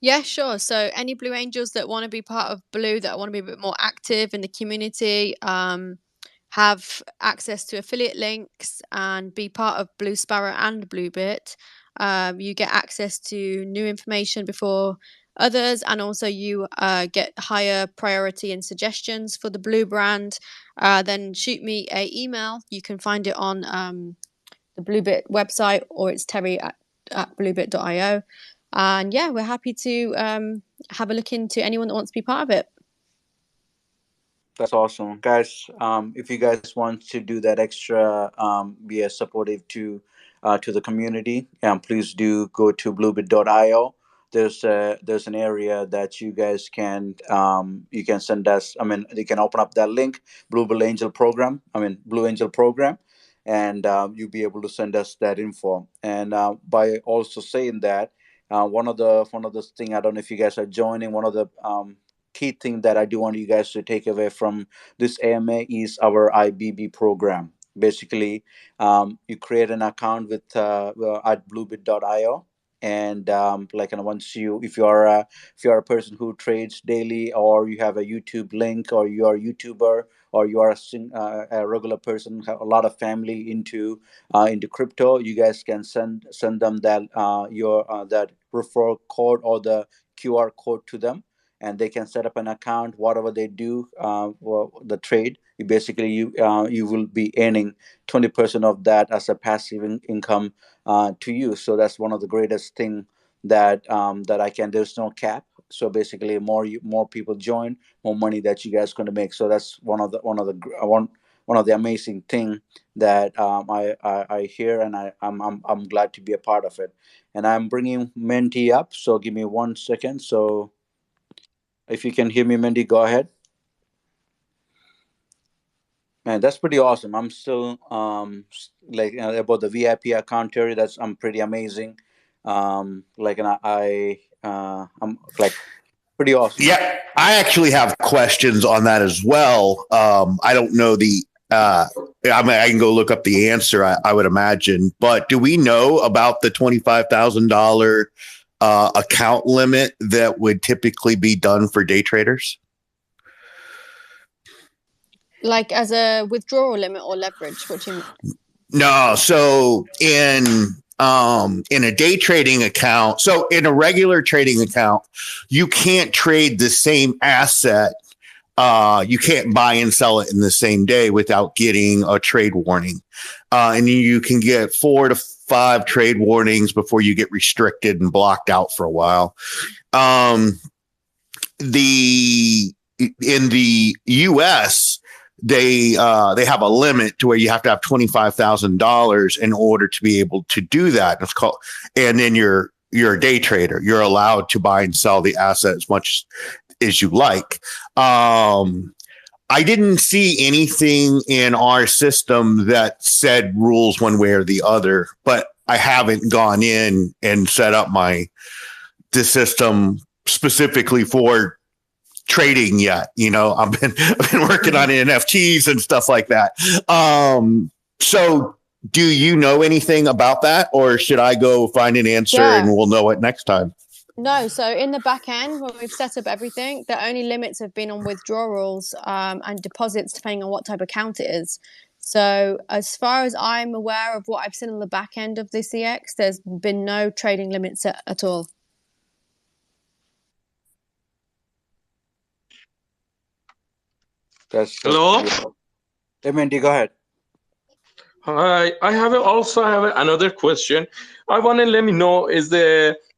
Yeah, sure. So any Blue Angels that want to be part of Blue, that want to be a bit more active in the community, have access to affiliate links and be part of BlueSparrow and Bluebit. You get access to new information before others, and also you get higher priority and suggestions for the Blue brand. Then shoot me a email. You can find it on the Bluebit website, or it's Terry at bluebit.io. And yeah, we're happy to have a look into anyone that wants to be part of it. That's awesome, guys. If you guys want to do that extra, be as supportive to the community, please do go to bluebit.io. There's an area that you guys can you can send us. I mean, you can open up that link, Blue Angel program. And you'll be able to send us that info. And by also saying that, one of the thing, I don't know if you guys are joining. One of the key thing that I do want you guys to take away from this AMA is our IBB program. Basically, you create an account with at bluebit.io, and once if you're a person who trades daily, or you have a YouTube link, or you are a YouTuber, or you are a regular person, have a lot of family into crypto, you guys can send them that your that referral code or the QR code to them, and they can set up an account. Whatever they do, well, the trade, you will be earning 20% of that as a passive income to you. So that's one of the greatest thing that I can. There's no cap. So basically, more people join, more money that you guys going to make. So that's one of the amazing thing that I hear, and I'm glad to be a part of it. And I'm bringing Menti up. So give me 1 second. So if you can hear me, Menti, go ahead. Man, that's pretty awesome. I'm still like about the VIP account, Terry. That's I'm pretty amazing. Like, and I'm like pretty awesome. Yeah, I actually have questions on that as well. I don't know the. I mean, I can go look up the answer. I would imagine, but do we know about the $25,000 account limit that would typically be done for day traders? Like as a withdrawal limit or leverage? What do you mean? No, so in a day trading account, so in a regular trading account, you can't trade the same asset. You can't buy and sell it in the same day without getting a trade warning. And you can get 4 to 5 trade warnings before you get restricted and blocked out for a while. In the US, they have a limit to where you have to have $25,000 in order to be able to do that. It's called, and then you're a day trader. You're allowed to buy and sell the asset as much as you like. I didn't see anything in our system that said rules one way or the other, but I haven't gone in and set up the system specifically for trading yet. I've been working on NFTs and stuff like that. So do you know anything about that, or should I go find an answer and we'll know it next time? No, so in the back end, when we've set up everything, the only limits have been on withdrawals and deposits, depending on what type of account it is. So as far as I'm aware of what I've seen on the back end of the CX, there's been no trading limits at all. Hello? Hey, Mandy, go ahead. Hi, I also have another question. I want to let me know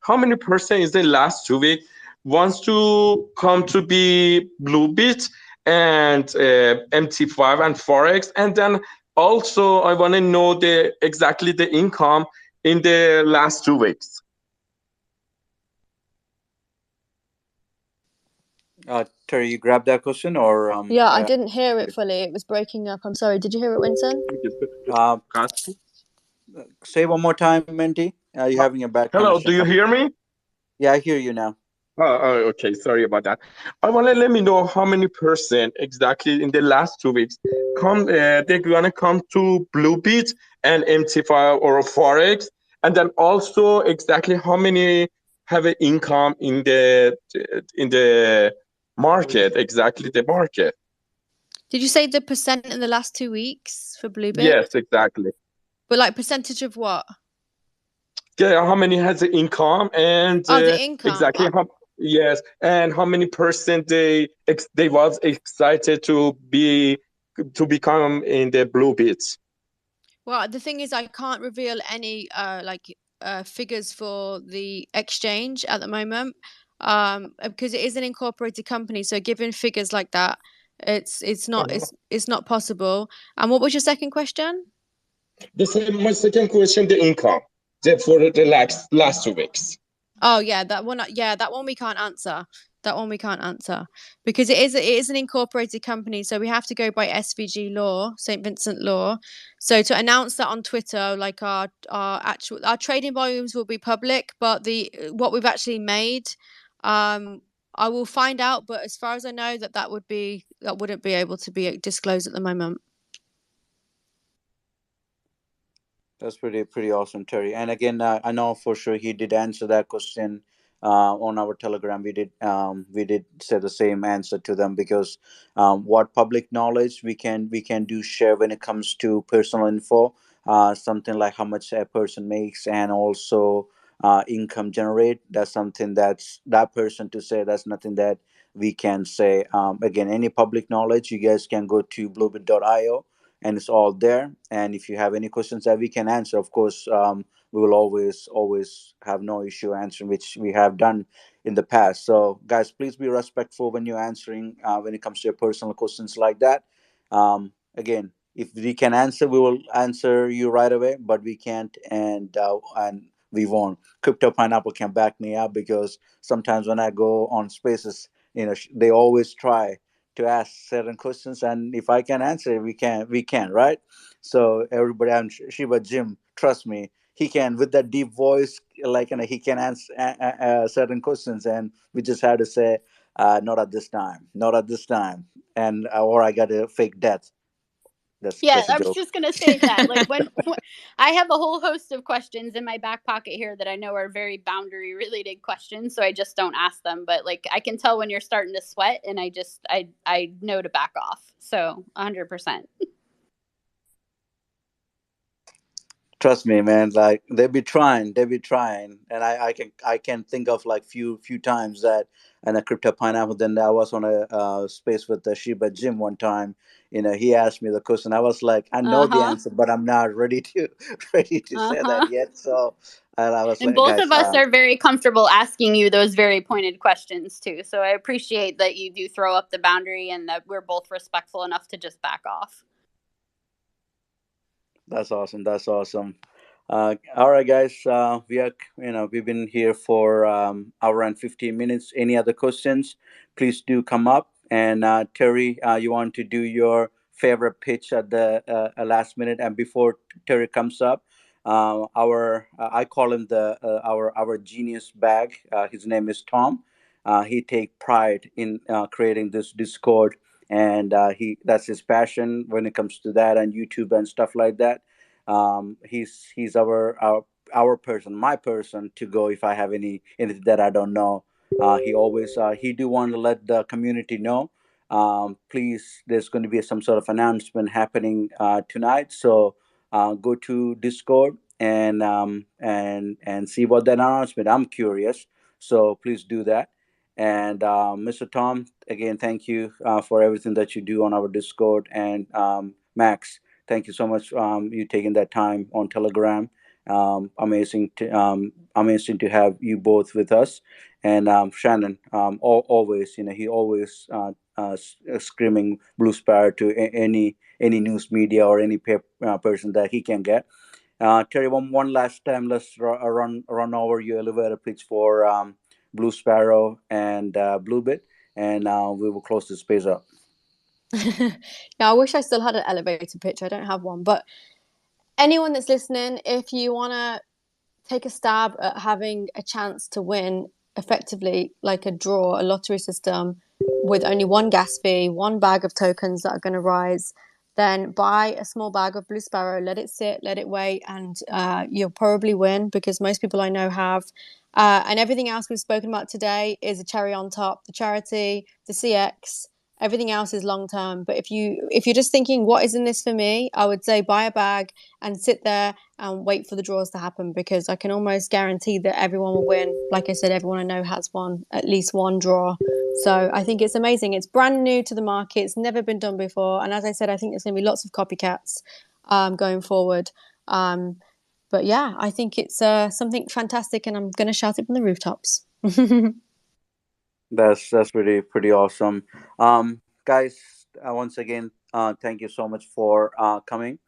how many percent is the last 2 weeks wants to come to be Bluebit and MT5 and Forex, and then also I want to know exactly the income in the last 2 weeks. Terry, you grabbed that question, or yeah, I didn't hear it fully. It was breaking up. I'm sorry. Did you hear it, Winston? Say one more time, Menti. You're having a bad Hello, connection. do you hear me? Yeah, I hear you now. Oh, okay. Sorry about that. I want to let me know how many percent exactly in the last 2 weeks they're gonna come to Bluebit and MT5 or Forex, and then also exactly how many have an income in the market, exactly the market. Did you say the percent in the last 2 weeks for Bluebit? Yes, exactly. But like percentage of what? Yeah, how many has the income and the income. exactly how? Yes, and how many percent they was excited to become in the Bluebits? Well, the thing is, I can't reveal any figures for the exchange at the moment, because it is an incorporated company. So giving figures like that, it's not possible. And what was your second question? My second question, the income for the last 2 weeks. Oh yeah, that one. Yeah, that one we can't answer. That one we can't answer because it is an incorporated company, so we have to go by SVG law, St. Vincent law. So to announce that on Twitter, like our trading volumes will be public, but what we've actually made, I will find out. But as far as I know, that wouldn't be able to be disclosed at the moment. That's pretty awesome, Terry. And again, I know for sure he did answer that question on our Telegram, we did say the same answer to them, because what public knowledge we can do share when it comes to personal info, something like how much a person makes, and also income generate. That's something that's that person to say. That's nothing that we can say. Again, any public knowledge, you guys can go to bluebit.io, and it's all there. And if you have any questions that we can answer, of course, we will always have no issue answering, which we have done in the past. So guys, please be respectful when you're answering, when it comes to your personal questions like that. Again, if we can answer, we will answer you right away, but we can't, and we won't. Crypto Pineapple can back me up, because sometimes when I go on spaces, they always try to ask certain questions, and if I can answer it, we can, right? So everybody, Shiba Jim, trust me, he can, with that deep voice, like, he can answer certain questions, and we just had to say, not at this time, not at this time, and or I got a fake death. That's Yeah, just a I was joke. just gonna say that. Like when I have a whole host of questions in my back pocket here that I know are very boundary related questions, so I just don't ask them. But like I can tell when you're starting to sweat, and I know to back off. So 100%. Trust me, man. Like, they be trying, and I can think of like few times that, and a crypto pineapple. Then I was on a space with the Shiba Jim one time. He asked me the question. I was like, I know Uh the huh. answer, but I'm not ready to ready to Uh say that huh. yet. So, and I was And like, both guys, of us are very comfortable asking you those very pointed questions too. So I appreciate that you do throw up the boundary and that we're both respectful enough to just back off. that's awesome. That's awesome. All right, guys. We've been here for hour and 15 minutes. Any other questions? Please do come up. And Terry, you want to do your favorite pitch at the last minute? And before Terry comes up, our I call him the our genius bag. His name is Tom. He take pride in creating this Discord, and he that's his passion when it comes to that and YouTube and stuff like that. He's our person, my person to go if I have anything that I don't know. He always he do want to let the community know. Please, there's going to be some sort of announcement happening tonight, so go to Discord and see what that announcement. I'm curious, so please do that. And Mr. Tom, again, thank you for everything that you do on our Discord. And Max, thank you so much. You taking that time on Telegram. Amazing to have you both with us. And Shannon, always, he always screaming Blue Sparrow to any news media or any person that he can get. Terry, one last time, let's run over your elevator pitch for Blue Sparrow and Bluebit, and we will close the space up. Yeah, I wish I still had an elevator pitch. I don't have one. But anyone that's listening, if you want to take a stab at having a chance to win effectively, like a draw, a lottery system with only one gas fee, one bag of tokens that are going to rise, then buy a small bag of Blue Sparrow, let it sit, let it wait, and you'll probably win, because most people I know have. And everything else we've spoken about today is a cherry on top. The charity, the CX, everything else is long term. But if you're just thinking, what is in this for me, I would say buy a bag and sit there and wait for the draws to happen, because I can almost guarantee that everyone will win. Like I said, everyone I know has won at least one draw. So I think it's amazing. It's brand new to the market. It's never been done before. And as I said, I think there's going to be lots of copycats going forward. But yeah, I think it's something fantastic, and I'm going to shout it from the rooftops. That's pretty awesome, guys. Once again, thank you so much for coming.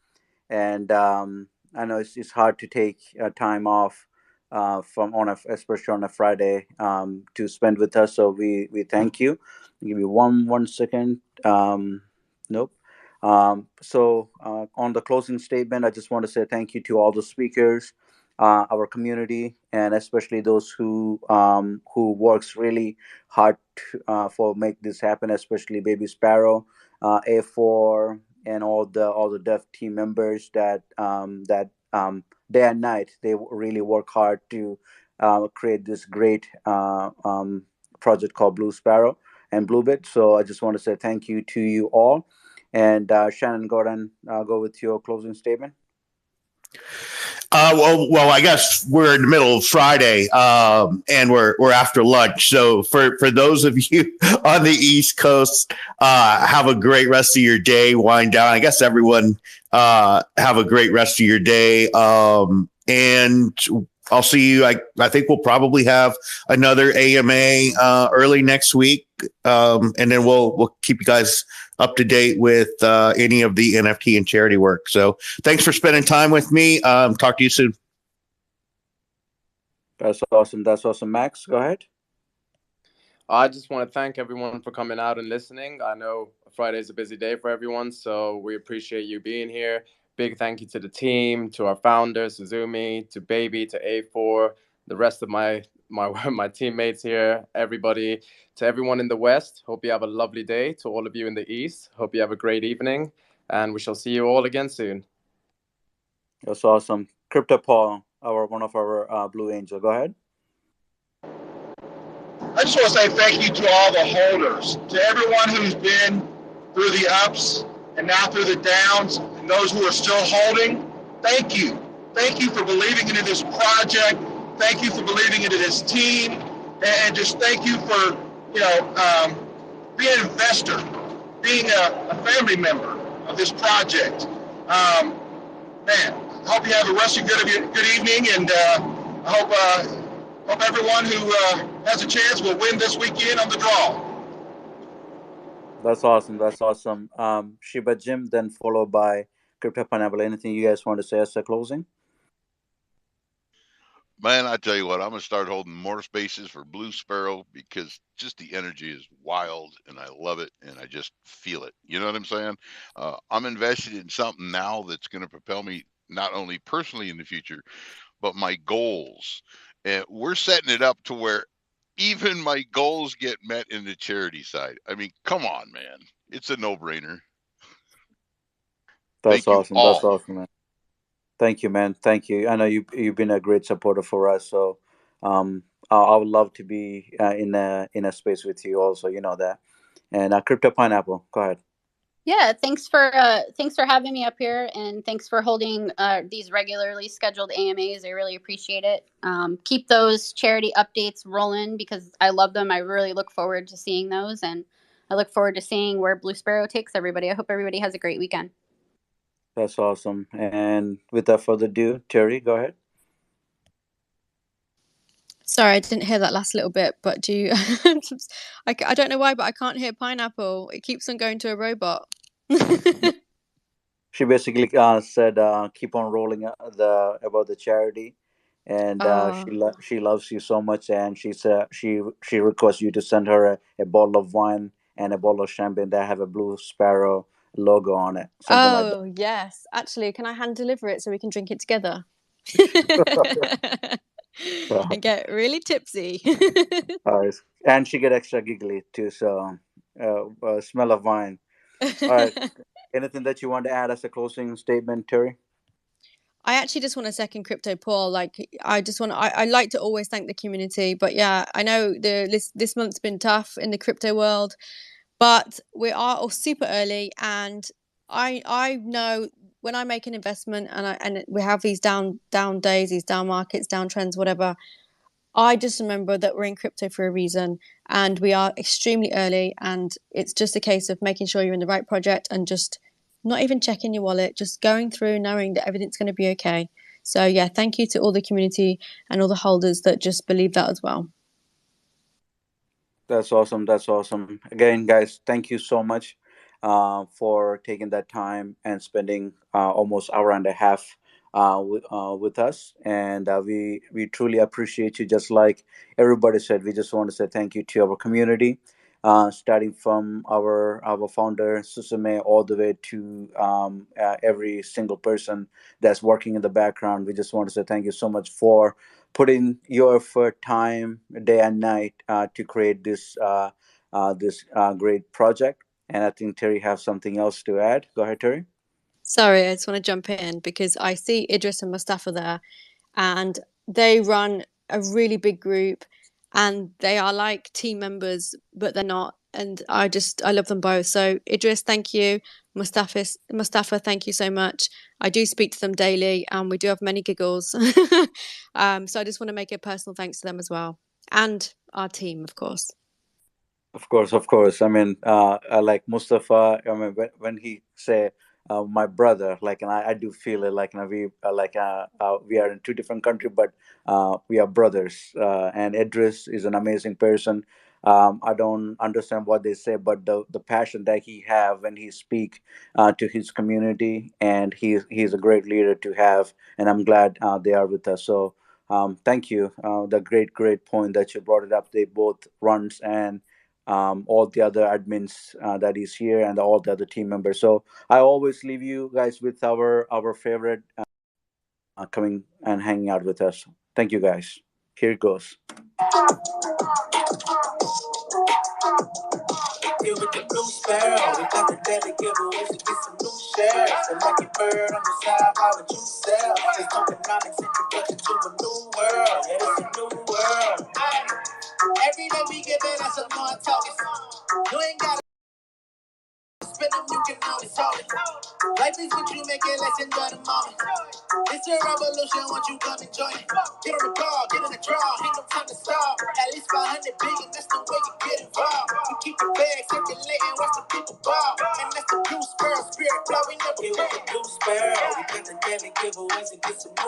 And I know it's hard to take time off from especially on a Friday to spend with us. So we thank you. Give me one second. Nope. On the closing statement, I just want to say thank you to all the speakers, our community, and especially those who works really hard for make this happen. Especially Baby Sparrow, A4, and all the dev team members that day and night. They really work hard to create this great project called Blue Sparrow and Bluebit. So I just want to say thank you to you all. And Shannon, go ahead and go with your closing statement. Well, I guess we're in the middle of Friday, and we're after lunch. So for those of you on the East Coast, have a great rest of your day. Wind down. I guess everyone have a great rest of your day. And I'll see you. I think we'll probably have another AMA early next week, and then we'll keep you guys up to date with any of the NFT and charity work. So thanks for spending time with me. Talk to you soon. That's awesome. That's awesome. Max, go ahead. I just want to thank everyone for coming out and listening. I know Friday is a busy day for everyone, so we appreciate you being here. Big thank you to the team, to our founder, Suzumi, to Baby, to A4, the rest of my teammates here, everybody, to everyone in the West. Hope you have a lovely day. To all of you in the East, hope you have a great evening, and we shall see you all again soon. That's awesome. Crypto Paul, one of our Blue Angel. Go ahead. I just want to say thank you to all the holders, to everyone who's been through the ups and now through the downs, and those who are still holding. Thank you. Thank you for believing into this project. Thank you for believing into this team, and just thank you for being an investor, being a family member of this project. Man, I hope you have the rest of your good evening, and I hope everyone who has a chance will win this weekend on the draw. That's awesome. That's awesome. Shiba Jim, then followed by Crypto Pineapple. Anything you guys want to say as a closing? Man, I tell you what, I'm going to start holding more spaces for Blue Sparrow because just the energy is wild and I love it and I just feel it. You know what I'm saying? I'm invested in something now that's going to propel me not only personally in the future, but my goals. And we're setting it up to where even my goals get met in the charity side. I mean, come on, man. It's a no-brainer. That's Thank you awesome. all. That's awesome, man. Thank you, man. Thank you. I know you've been a great supporter for us. So I would love to be in a space with you also. You know that. And Crypto Pineapple, go ahead. Yeah, thanks for having me up here, and thanks for holding these regularly scheduled AMAs. I really appreciate it. Keep those charity updates rolling because I love them. I really look forward to seeing those, and I look forward to seeing where Blue Sparrow takes everybody. I hope everybody has a great weekend. That's awesome. And without further ado, Terry, go ahead. Sorry, I didn't hear that last little bit, but do you... I don't know why, but I can't hear Pineapple. It keeps on going to a robot. She basically said, "Keep on rolling about the charity," and she loves you so much, and she requests you to send her a bottle of wine and a bottle of champagne that have a Blue Sparrow logo on it. Something like that. Yes. Actually, can I hand deliver it so we can drink it together? And get really tipsy. And she get extra giggly too. So, smell of wine. All right. Anything that you want to add as a closing statement, Terry? I actually just want to second Crypto Paul. Like, I like to always thank the community, but yeah, I know this month's been tough in the crypto world, but we are all super early, and I know when I make an investment and we have these down days, these down markets, down trends, whatever. I just remember that we're in crypto for a reason, and we are extremely early, and it's just a case of making sure you're in the right project and just not even checking your wallet, just going through knowing that everything's going to be okay. So yeah, thank you to all the community and all the holders that just believe that as well. That's awesome. That's awesome. Again, guys, thank you so much for taking that time and spending almost hour and a half with us. And we truly appreciate you. Just like everybody said, we just want to say thank you to our community, starting from our founder Susume all the way to every single person that's working in the background. We just want to say thank you so much for putting your effort, time, day and night to create this great project. And I think Terry have something else to add. Go ahead, Terry. Sorry, I just want to jump in because I see Idris and Mustafa there, and they run a really big group, and they are like team members, but they're not. And I love them both. So Idris, thank you. Mustafa, thank you so much. I do speak to them daily, and we do have many giggles. So I just want to make a personal thanks to them as well, and our team, of course. Of course, of course. I mean, like Mustafa. I mean, when he say my brother, like, and I do feel it. Like, we are in two different countries, but we are brothers. And Idris is an amazing person. I don't understand what they say, but the passion that he have when he speak to his community, and he's a great leader to have. And I'm glad they are with us. So thank you. The great point that you brought it up. They both runs and all the other admins that is here and all the other team members. So I always leave you guys with our favorite coming and hanging out with us. Thank you guys. Here it goes. Here with the BlueSparrow, we got the daily giveaways to get some new shares. The lucky bird on the side, why would you sell? It's tokenomics introduction to a new world. Yeah, it's a new world. Every day we get better, some more talking. You ain't got spend them, you can only solve it. Life is what you make it, let's enjoy the moment. It's a revolution, once you come and join it. Get on the ball, get in the draw, ain't no time to stop. At least 500 big, and that's the way you get involved. You keep the bag circulating, watch the people ball. And that's the BlueSparrow spirit, flow, we never fail. BlueSparrow, we got the daily giveaways and get some